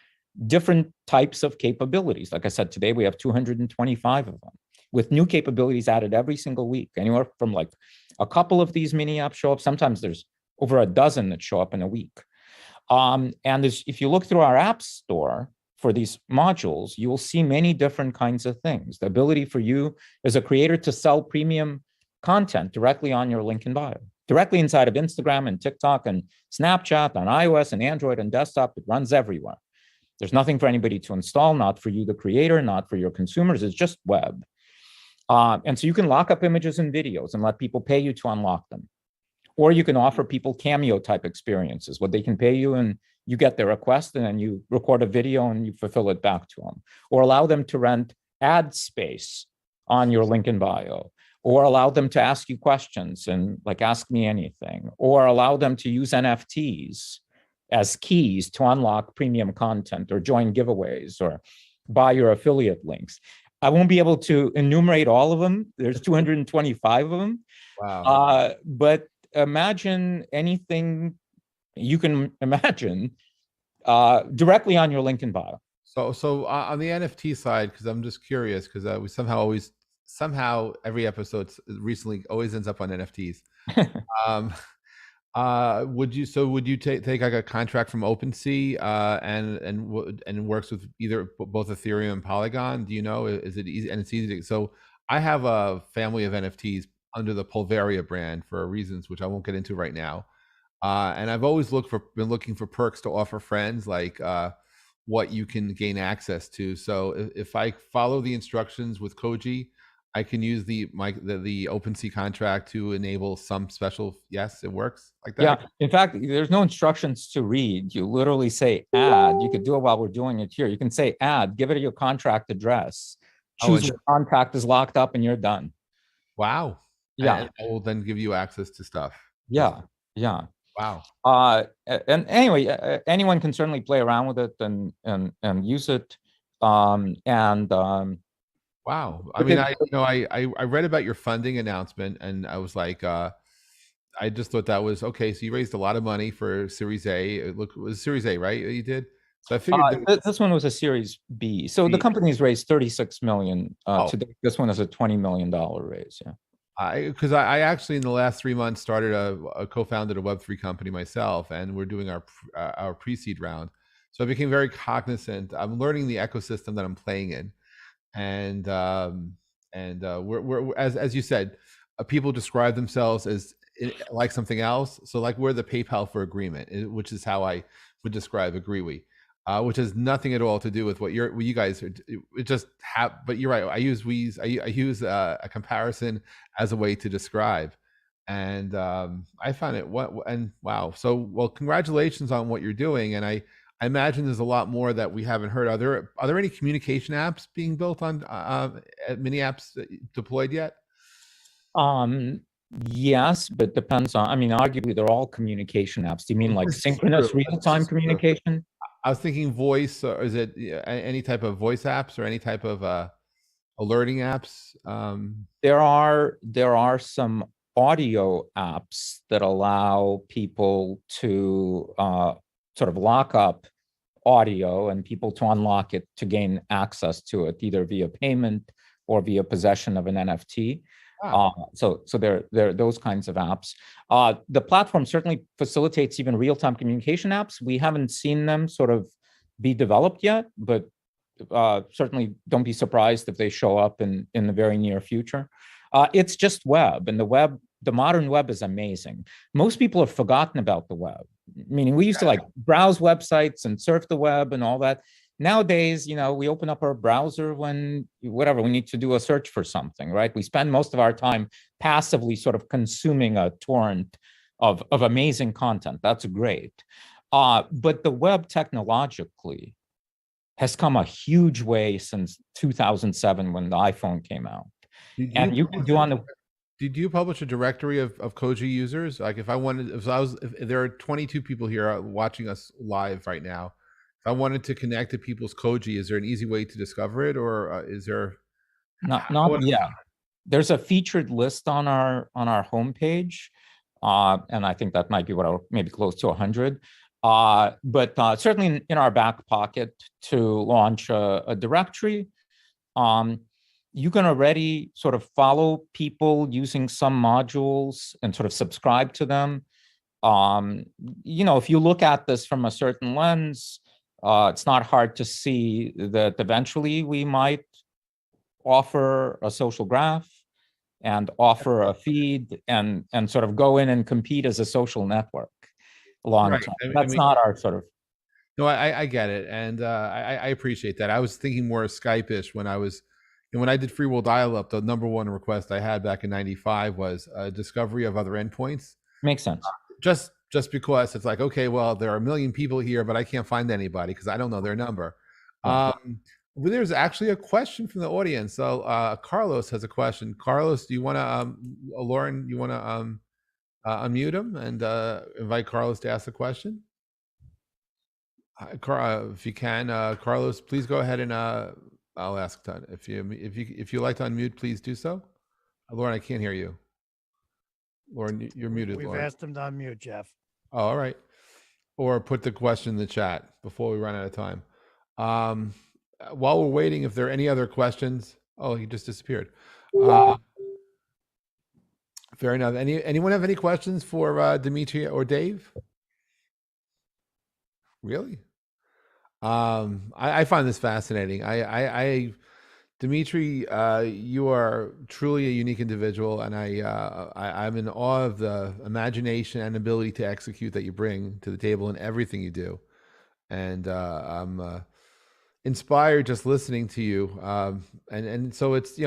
different types of capabilities. Like I said, today we have 225 of them, with new capabilities added every single week, anywhere from like a couple of these mini apps show up. Sometimes there's over a dozen that show up in a week. And if you look through our app store for these modules, you will see many different kinds of things. The ability for you as a creator to sell premium content directly on your link in bio, directly inside of Instagram and TikTok and Snapchat on iOS and Android and desktop. It runs everywhere. There's nothing for anybody to install, not for you, the creator, not for your consumers. It's just web. And so you can lock up images and videos and let people pay you to unlock them. Or you can offer people Cameo type experiences where they can pay you and you get their request and then you record a video and you fulfill it back to them. Or allow them to rent ad space on your link in bio. Or allow them to ask you questions and like ask me anything. Or allow them to use NFTs as keys to unlock premium content or join giveaways or buy your affiliate links. I won't be able to enumerate all of them. There's 225 of them. Wow. But imagine anything you can imagine directly on your link in bio. So on the NFT side, because I'm just curious, because we somehow every episode recently always ends up on NFTs. Would you take like a contract from OpenSea and works with either both Ethereum and Polygon? Do you know? Is it easy? And it's easy to, so I have a family of NFTs under the Pulveria brand for reasons which I won't get into right now. And I've always been looking for perks to offer friends, like what you can gain access to. So if I follow the instructions with Koji, I can use the OpenSea contract to enable some special. Yes, it works like that. Yeah. In fact, there's no instructions to read. You literally say add. You could do it while we're doing it here. You can say add, give it your contract address, choose your contact is locked up, and you're done. Wow. Yeah. And I will then give you access to stuff. Yeah. Yeah. Wow. And anyway, anyone can certainly play around with it and use it. Wow. I mean, I read about your funding announcement and I was like, I just thought that was okay. So you raised a lot of money for Series A. It was Series A, right? You did. So I figured this one was a Series B. So the company's raised 36 million. Today, this one is a $20 million raise. Yeah. Because I actually in the last 3 months started co-founded a Web3 company myself, and we're doing our pre-seed round. So I became very cognizant. I'm learning the ecosystem that I'm playing in. And we're as you said, people describe themselves as like something else. So like we're the PayPal for agreement, which is how I would describe Agreewe, which has nothing at all to do with what you guys are. It just but you're right. I use a comparison as a way to describe, and I found it wow. So well, congratulations on what you're doing, and I imagine there's a lot more that we haven't heard. Are there any communication apps being built on mini apps deployed yet? Yes, but depends on. I mean, arguably they're all communication apps. Do you mean like synchronous real-time communication? I was thinking voice, or is it any type of voice apps or any type of alerting apps? There are some audio apps that allow people to sort of lock up audio and people to unlock it to gain access to it, either via payment or via possession of an NFT. So there are those kinds of apps. The platform certainly facilitates even real-time communication apps. We haven't seen them sort of be developed yet, but certainly don't be surprised if they show up in the very near future. It's just web, and the modern web is amazing. Most people have forgotten about the web, meaning we used to like browse websites and surf the web and all that. Nowadays, we open up our browser when we need to do a search for something, right? We spend most of our time passively sort of consuming a torrent of amazing content. That's great. But the web technologically has come a huge way since 2007 when the iPhone came out. And you can do on the. Did you publish a directory of Koji users? Like if there are 22 people here watching us live right now, if I wanted to connect to people's Koji, is there an easy way to discover it, or is there? Not yeah. There's a featured list on our homepage, and I think that might be maybe close to 100. But certainly in our back pocket to launch a directory. You can already sort of follow people using some modules and sort of subscribe to them. If you look at this from a certain lens, it's not hard to see that eventually we might offer a social graph and offer a feed and sort of go in and compete as a social network long term. That's not our sort of. No, I get it. And I appreciate that. I was thinking more Skype-ish when I did Free Will Dial-Up. The number one request I had back in '95 was a discovery of other endpoints. Makes sense. Just because it's like, okay, well, there are 1 million people here, but I can't find anybody because I don't know their number. There's actually a question from the audience. So Carlos has a question. Carlos, do you want to, Lauren, you want to unmute him and invite Carlos to ask the question? If you can, Carlos, please go ahead and I'll ask that. If you like to unmute, please do so. Lauren, I can't hear you. Lauren, you're muted. We've Lauren. asked him to unmute, Jeff. Oh, all right. Or put the question in the chat before we run out of time. While we're waiting, if there are any other questions. Oh, he just disappeared. Fair enough. Anyone have any questions for Dmitry or Dave? Really? I find this fascinating. Dmitry, you are truly a unique individual, and I'm in awe of the imagination and ability to execute that you bring to the table in everything you do. And I'm inspired just listening to you. And so it's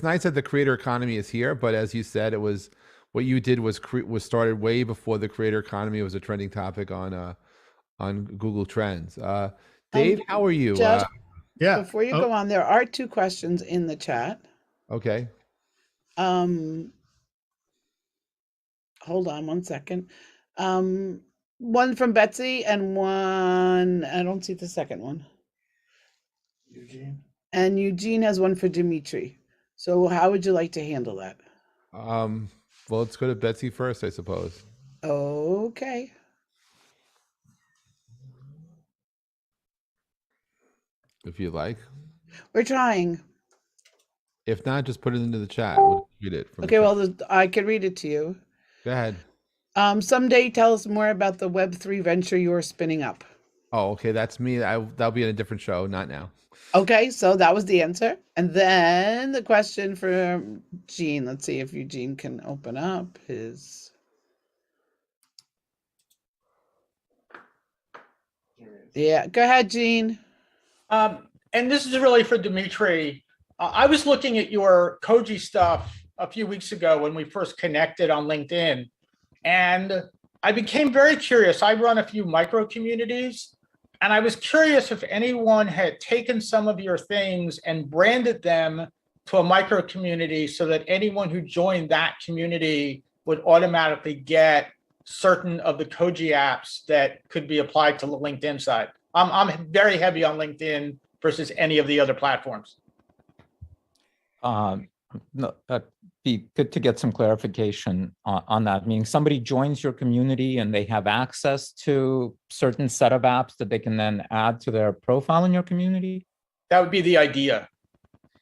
nice that the creator economy is here, but as you said, what you did was started way before the creator economy was a trending topic on Google Trends. Dave, how are you? Jeff, Yeah. before you go on, there are 2 questions in the chat. Okay. Hold on one second. One from Betsy and one, I don't see the second one. And Eugene has one for Dmitry. So how would you like to handle that? Well, let's go to Betsy first, I suppose. Okay. If you like. We're trying. If not, just put it into the chat. We'll read it. Okay, well, I can read it to you. Go ahead. Someday tell us more about the Web3 venture you're spinning up. Oh, okay. That's me. That'll be in a different show, not now. Okay, so that was the answer. And then the question for Gene. Let's see if Eugene can open up his. Yeah, go ahead, Gene. And this is really for Dmitry. I was looking at your Koji stuff a few weeks ago when we first connected on LinkedIn, and I became very curious. I run a few micro communities, and I was curious if anyone had taken some of your things and branded them to a micro community so that anyone who joined that community would automatically get certain of the Koji apps that could be applied to the LinkedIn side. I'm very heavy on LinkedIn versus any of the other platforms. No, that'd be good to get some clarification on that. Meaning somebody joins your community and they have access to certain set of apps that they can then add to their profile in your community? That would be the idea.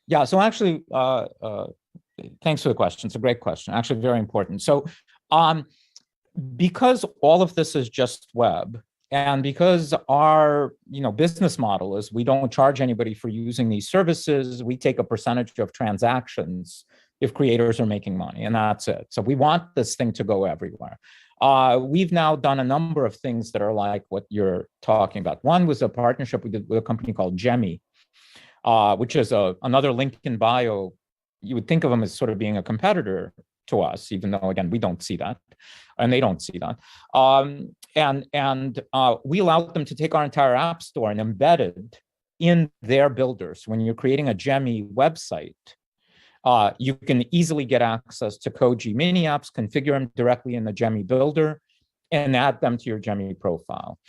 Yeah, so actually, thanks for the question. It's a great question, actually very important. So because all of this is just web, and because our business model is we don't charge anybody for using these services, we take a percentage of transactions if creators are making money, and that's it. So we want this thing to go everywhere. We've now done a number of things that are like what you're talking about. One was a partnership we did with a company called Gemmy, which is another link in bio. You would think of them as sort of being a competitor to us, even though, again, we don't see that, and they don't see that. And we allowed them to take our entire app store and embed it in their builders. When you're creating a Gemi website, you can easily get access to Koji mini apps, configure them directly in the Gemi builder, and add them to your Gemi profile.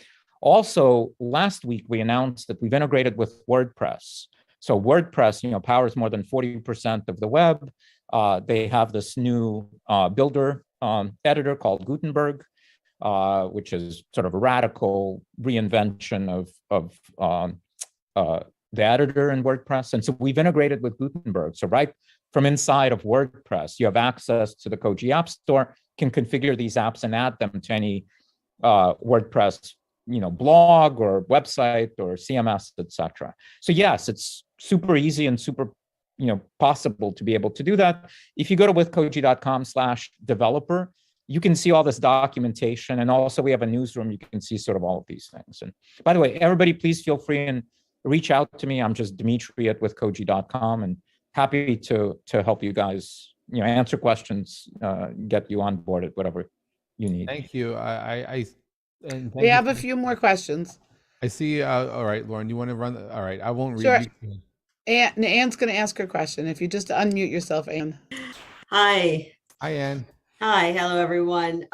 Also, last week we announced that we've integrated with WordPress. So WordPress, powers more than 40% of the web. They have this new builder editor called Gutenberg, which is sort of a radical reinvention of the editor in WordPress. And so we've integrated with Gutenberg. So right from inside of WordPress, you have access to the Koji App Store, can configure these apps and add them to any WordPress blog or website or CMS, etc. So yes, it's super easy and super possible to be able to do that. If you go to withkoji.com/developer, you can see all this documentation. And also we have a newsroom. You can see sort of all of these things. And by the way, everybody, please feel free and reach out to me. I'm just Dmitry at withkoji.com, and happy to help you guys, answer questions, get you on board at whatever you need. Thank you. And We have a few more questions. I see. All right, Lauren, you want to run? All right, I won't read. Sure. You. Anne's going to ask her question. If you just unmute yourself, Anne. Hi. Hi, Anne. Hi. Hello, everyone.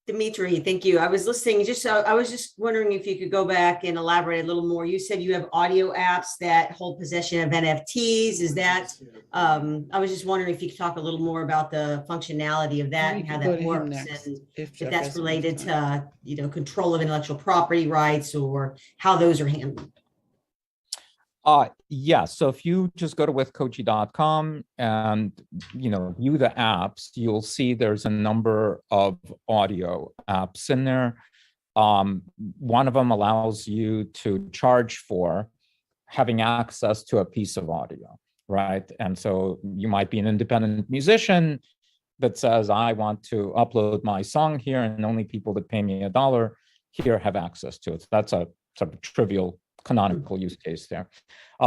Dmitry, thank you. I was listening. I was just wondering if you could go back and elaborate a little more. You said you have audio apps that hold possession of NFTs. Is that? I was just wondering if you could talk a little more about the functionality of that and how that works, and if that's related to control of intellectual property rights or how those are handled. Yeah, so if you just go to withkoji.com and view the apps, you'll see there's a number of audio apps in there. One of them allows you to charge for having access to a piece of audio, right? And so you might be an independent musician that says, I want to upload my song here, and only people that pay me $1 here have access to it. So that's a sort of trivial canonical use case there.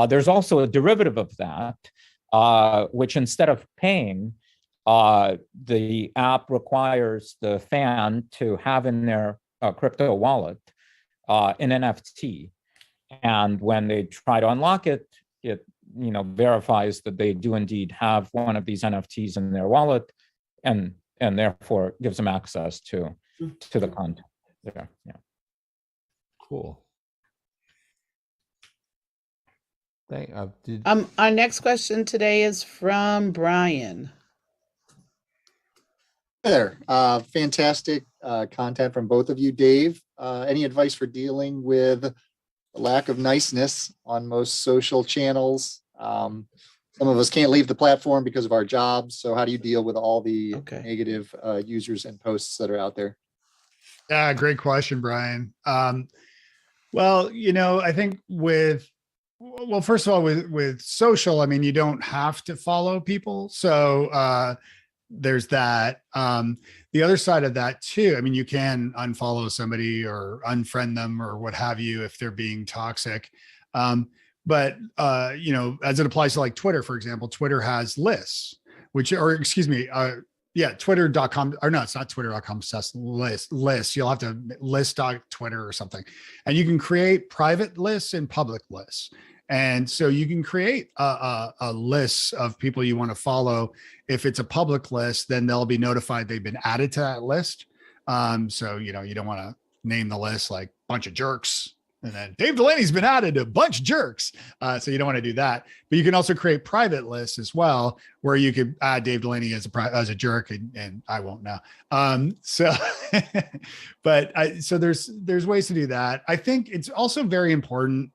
There's also a derivative of that, which instead of paying, the app requires the fan to have in their crypto wallet an NFT. And when they try to unlock it, it verifies that they do indeed have one of these NFTs in their wallet, and therefore gives them access to the content there. Yeah. Cool. Our next question today is from Brian. Hey there. Fantastic content from both of you. Dave, any advice for dealing with the lack of niceness on most social channels? Some of us can't leave the platform because of our jobs. So how do you deal with all the negative users and posts that are out there? Yeah, great question, Brian. Well, I think first of all, with social, I mean, you don't have to follow people. So there's that. The other side of that too, I mean, you can unfollow somebody or unfriend them or what have you if they're being toxic. But as it applies to like Twitter, for example, Twitter has lists, twitter.com, or no, it's not twitter.com, it's lists. You'll have to list.twitter or something. And you can create private lists and public lists. And so you can create a list of people you want to follow. If it's a public list, then they'll be notified they've been added to that list. So, you don't want to name the list like bunch of jerks. And then Dave Delaney's been added to a bunch of jerks. So you don't want to do that. But you can also create private lists as well, where you could add Dave Delaney as a jerk, and I won't now. So there's ways to do that. I think it's also very important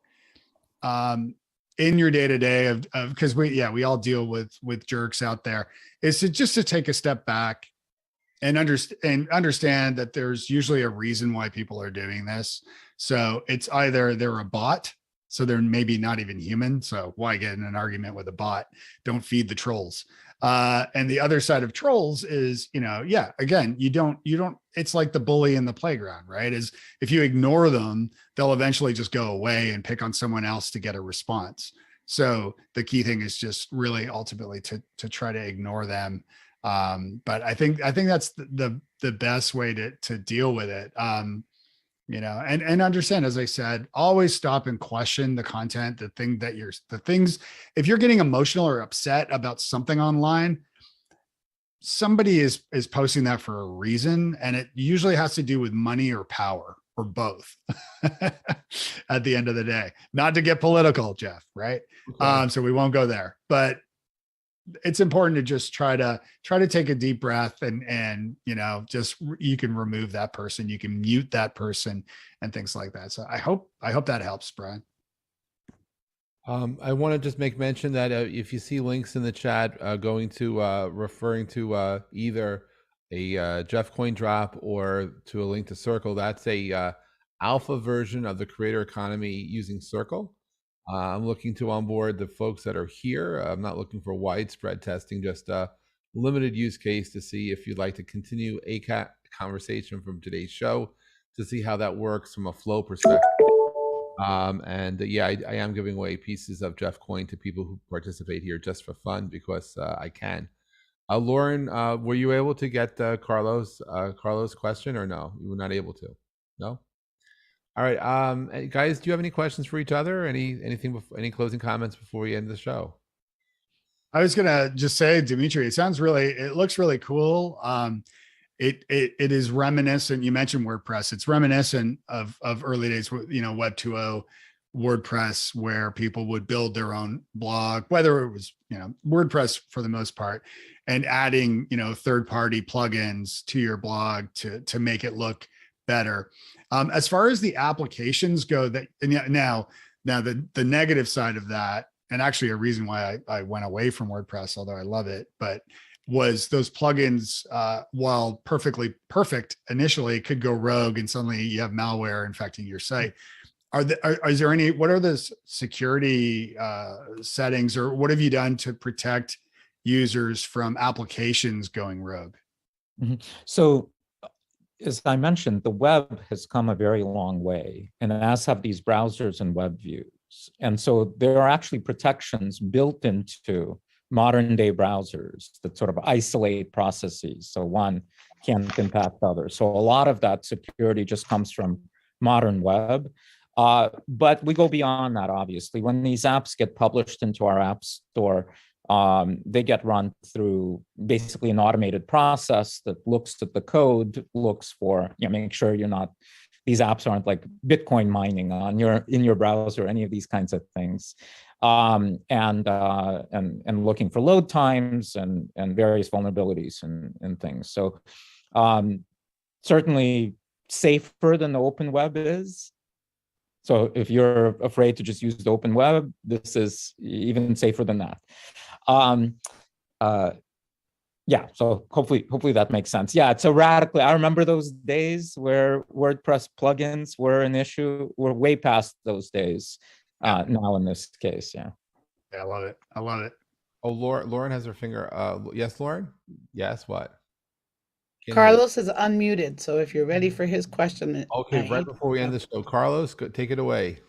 in your day-to-day of because we all deal with jerks out there, is to take a step back and understand that there's usually a reason why people are doing this. So it's either they're a bot, so they're maybe not even human. So why get in an argument with a bot? Don't feed the trolls. And the other side of trolls is, again, you don't, it's like the bully in the playground, right? Is if you ignore them, they'll eventually just go away and pick on someone else to get a response. So the key thing is just really ultimately to try to ignore them. But I think that's the best way to deal with it. you know, and understand, as I said, always stop and question the content, the things, if you're getting emotional or upset about something online, somebody is posting that for a reason, and it usually has to do with money or power or both at the end of the day. Not to get political, Jeff, right? Okay. So we won't go there, but it's important to just try to take a deep breath and, you know, just, you can remove that person, you can mute that person and things like that. So I hope that helps, Brian. I want to just make mention that if you see links in the chat going to referring to either a Jeff coin drop or to a link to Circle, that's a alpha version of the creator economy using Circle. I'm looking to onboard the folks that are here. I'm not looking for widespread testing, just a limited use case to see if you'd like to continue a conversation from today's show, to see how that works from a flow perspective. Yeah, I am giving away pieces of Jeff coin to people who participate here just for fun, because I can. Lauren, were you able to get Carlos' question, or no? You were not able to. No. All right, guys, do you have any questions for each other? Any closing comments before we end the show? I was gonna just say, Dmitry, it looks really cool. It is reminiscent. You mentioned WordPress. It's reminiscent of early days, you know, Web 2.0 WordPress, where people would build their own blog, whether it was, you know, WordPress for the most part, and adding, you know, third-party plugins to your blog to make it look better. As far as the applications go, now the negative side of that, and actually a reason why I went away from WordPress, although I love it, but was those plugins, while perfectly perfect initially, could go rogue, and suddenly you have malware infecting your site. What are the security settings, or what have you done to protect users from applications going rogue? Mm-hmm. So, as I mentioned, the web has come a very long way, and as have these browsers and web views. And so there are actually protections built into modern day browsers that sort of isolate processes, so one can't impact others. So a lot of that security just comes from modern web. But we go beyond that, obviously. When these apps get published into our app store, they get run through basically an automated process that looks at the code, looks for, you know, make sure these apps aren't like Bitcoin mining in your browser, any of these kinds of things, and looking for load times and various vulnerabilities and things. So certainly safer than the open web is. So if you're afraid to just use the open web, this is even safer than that. Yeah, so hopefully that makes sense. Yeah, it's I remember those days where WordPress plugins were an issue. We're way past those days now in this case, yeah. Yeah, I love it. I love it. Oh, Lauren has her finger. Yes, Lauren? Yes, what? Carlos is unmuted, so if you're ready for his question. Okay, right before we end the show, Carlos, take it away.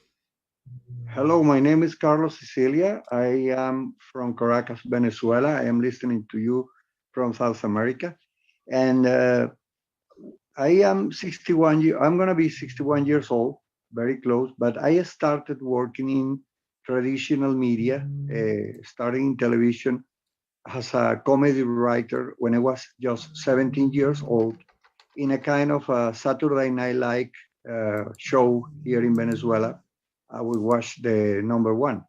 Hello, my name is Carlos Sicilia. I am from Caracas, Venezuela. I am listening to you from South America. And I am 61 I'm gonna be 61 years old, very close, but I started working in traditional media, starting in television as a comedy writer when I was just 17 years old, in a kind of a Saturday Night-like show here in Venezuela. I would watch the number one.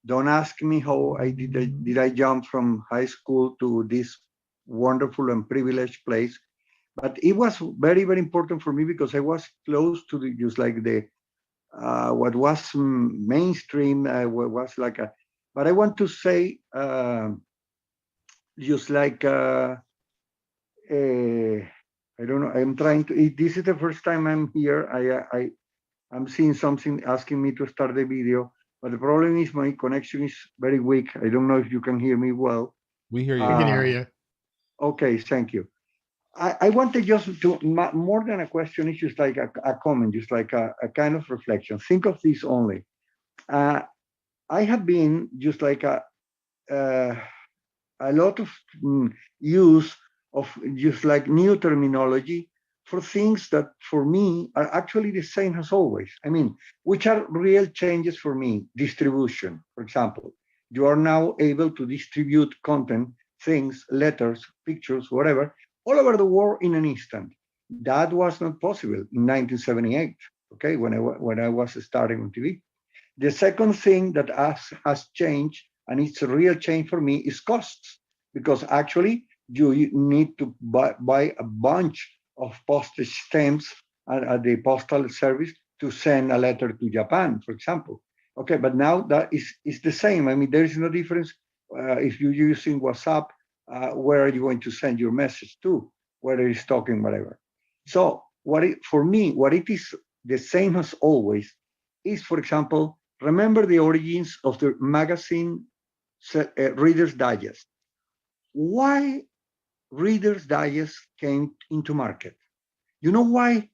Don't ask me how did I jump from high school to this wonderful and privileged place, but it was very, very important for me because I was close to just like the what was mainstream, was like a. But I want to say just like I don't know. I'm trying to. This is the first time I'm here. I'm seeing something asking me to start the video, but the problem is my connection is very weak. I don't know if you can hear me well. We hear you. We can hear you. Okay, thank you. I wanted just to, more than a question, it's just like a comment, just like a kind of reflection. Think of this only. I have been just like a lot of use of just like new terminology for things that for me are actually the same as always. I mean, which are real changes for me. Distribution, for example. You are now able to distribute content, things, letters, pictures, whatever, all over the world in an instant. That was not possible in 1978, okay, when I was starting on TV. The second thing that has changed, and it's a real change for me, is costs, because actually you need to buy a bunch of postage stamps at the postal service to send a letter to Japan, for example. Okay, but now that is the same. I mean, there is no difference if you're using WhatsApp, where are you going to send your message to, whether it's talking, whatever. So for me, what it is the same as always is, for example, remember the origins of the magazine Reader's Digest. Why Reader's Digest came into market? You know why?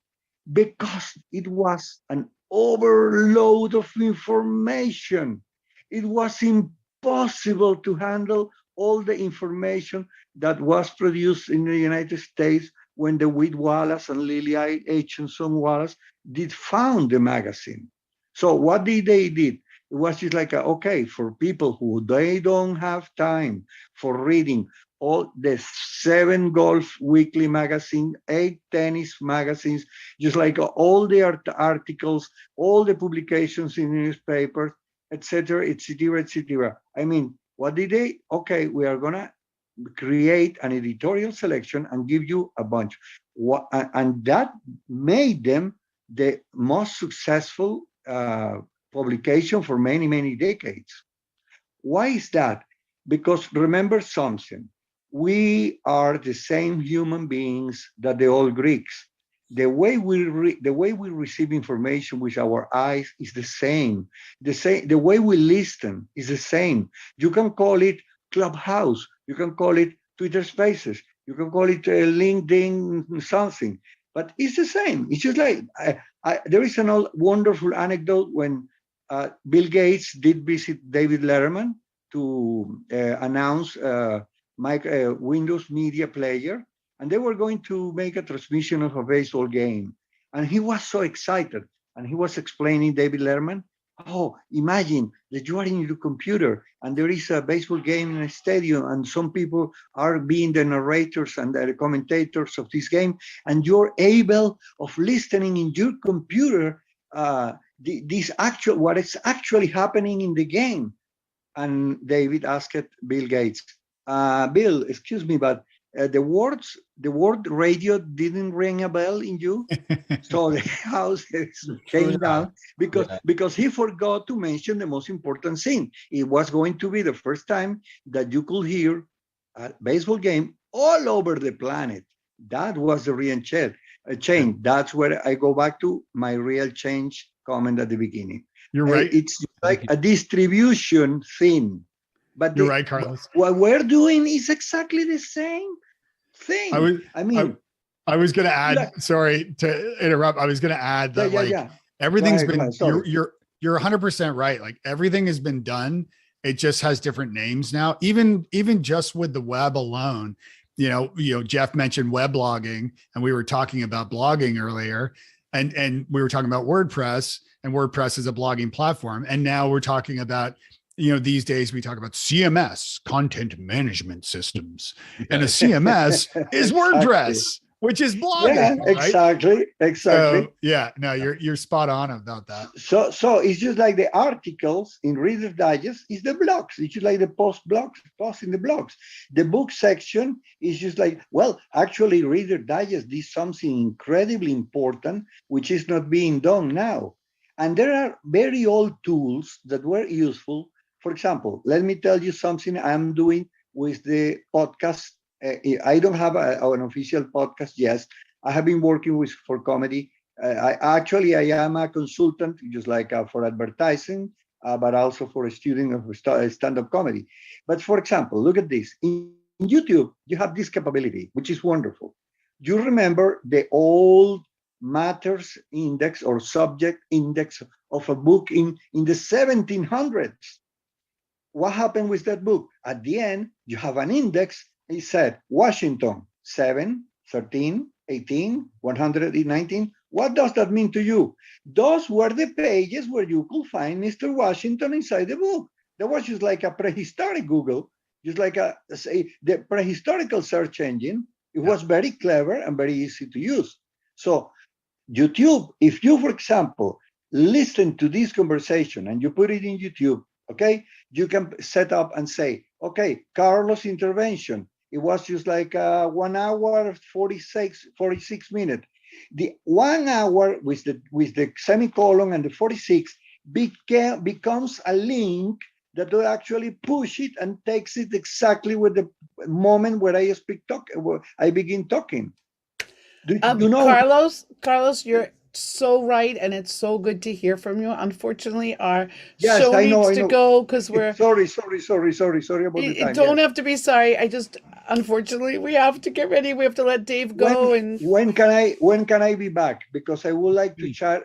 Because it was an overload of information. It was impossible to handle all the information that was produced in the United States when the Whit Wallace and Lily H. and Son Wallace did found the magazine. So what they did? It was just like, okay, for people who they don't have time for reading all the 7 golf weekly magazine, 8 tennis magazines, just like all the articles, all the publications in newspapers, etc., etc., etc. I mean, what did they? Okay, we are gonna create an editorial selection and give you a bunch. And that made them the most successful publication for many, many decades. Why is that? Because remember something, we are the same human beings that the old Greeks. The way we receive information with our eyes is the same. The way we listen is the same. You can call it Clubhouse. You can call it Twitter Spaces. You can call it LinkedIn something. But it's the same. It's just like, there is an old wonderful anecdote when Bill Gates did visit David Letterman to announce Windows Media Player, and they were going to make a transmission of a baseball game. And he was so excited, and he was explaining, David Letterman, oh, imagine that you are in your computer and there is a baseball game in a stadium and some people are being the narrators and the commentators of this game, and you're able of listening in your computer what is actually happening in the game. And David asked Bill Gates, Bill, excuse me, but the word radio didn't ring a bell in you. So the house came down because he forgot to mention the most important thing. It was going to be the first time that you could hear a baseball game all over the planet. That was the real change. That's where I go back to my real change comment at the beginning. You're right. It's like a distribution thing. But you're right, Carlos. What we're doing is exactly the same thing. I was going to add, sorry to interrupt. I was going to add that everything's been, you're 100% right. Like everything has been done. It just has different names now. Even just with the web alone, you know, Jeff mentioned weblogging, and we were talking about blogging earlier, and we were talking about WordPress, and WordPress is a blogging platform. And now we're talking about, you know, these days we talk about CMS, content management systems, and a CMS is WordPress, which is blogging. Yeah, right? Exactly. So, yeah, no, you're spot on about that. So it's just like the articles in Reader's Digest is the blogs. It's just like the post in the blogs. The book section is just like, well, actually Reader's Digest did something incredibly important, which is not being done now. And there are very old tools that were useful. For example, let me tell you something I'm doing with the podcast. I don't have an official podcast yet. I have been working for comedy. I am a consultant, just like for advertising, but also for a student of stand-up comedy. But for example, look at this. In YouTube, you have this capability, which is wonderful. You remember the old matters index or subject index of a book in the 1700s. What happened with that book? At the end, you have an index. It said Washington 7, 13, 118, 119. What does that mean to you? Those were the pages where you could find Mr. Washington inside the book. That was just like a prehistoric Google, just like the prehistorical search engine. It was very clever and very easy to use. So YouTube, if you, for example, listen to this conversation and you put it in YouTube, okay, you can set up and say, okay, Carlos' intervention. It was just like 1 hour, 46 minutes. The 1 hour with the semicolon and the 46 becomes a link that will actually push it and takes it exactly with the moment where I begin talking. You know, Carlos, you're so right, and it's so good to hear from you. Unfortunately, our yes, show I know, needs to go because we're sorry about the you time. don't have to be sorry. Unfortunately, we have to get ready. We have to let Dave go. When can I be back? Because I would like to share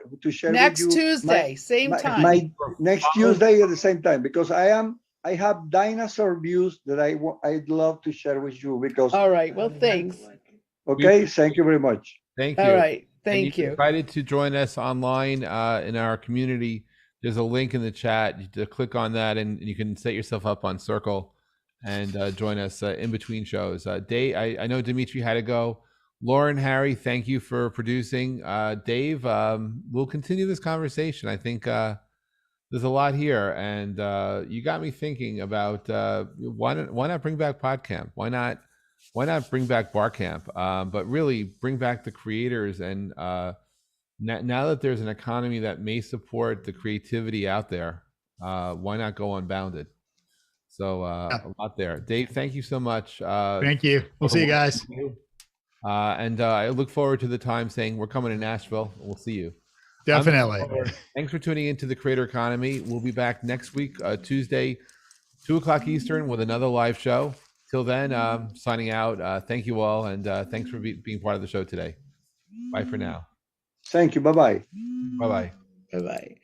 Next with you Tuesday, same time. My next Tuesday at the same time, because I have dinosaur views that I'd love to share with you, because All right. Well, thanks. okay, thank you very much. Thank you. All right. And Thank you're you. invited to join us online in our community. There's a link in the chat. You click on that, and you can set yourself up on Circle and join us in between shows. Dave, I know Dmitry had to go. Lauren, Harry, thank you for producing. Dave, we'll continue this conversation. I think there's a lot here, and you got me thinking about why not bring back PodCamp? Why not bring back BarCamp? But really bring back the creators, and now that there's an economy that may support the creativity out there, why not go unbounded? So a lot there. Dave, thank you so much. Thank you. We'll see you guys. And I look forward to the time saying we're coming to Nashville. We'll see you. Definitely. Thanks for tuning into the Creator Economy. We'll be back next week, Tuesday, 2:00 Eastern, with another live show. Till then, signing out. Thank you all, and thanks for being part of the show today. Bye for now. Thank you. Bye-bye. Bye-bye. Bye-bye.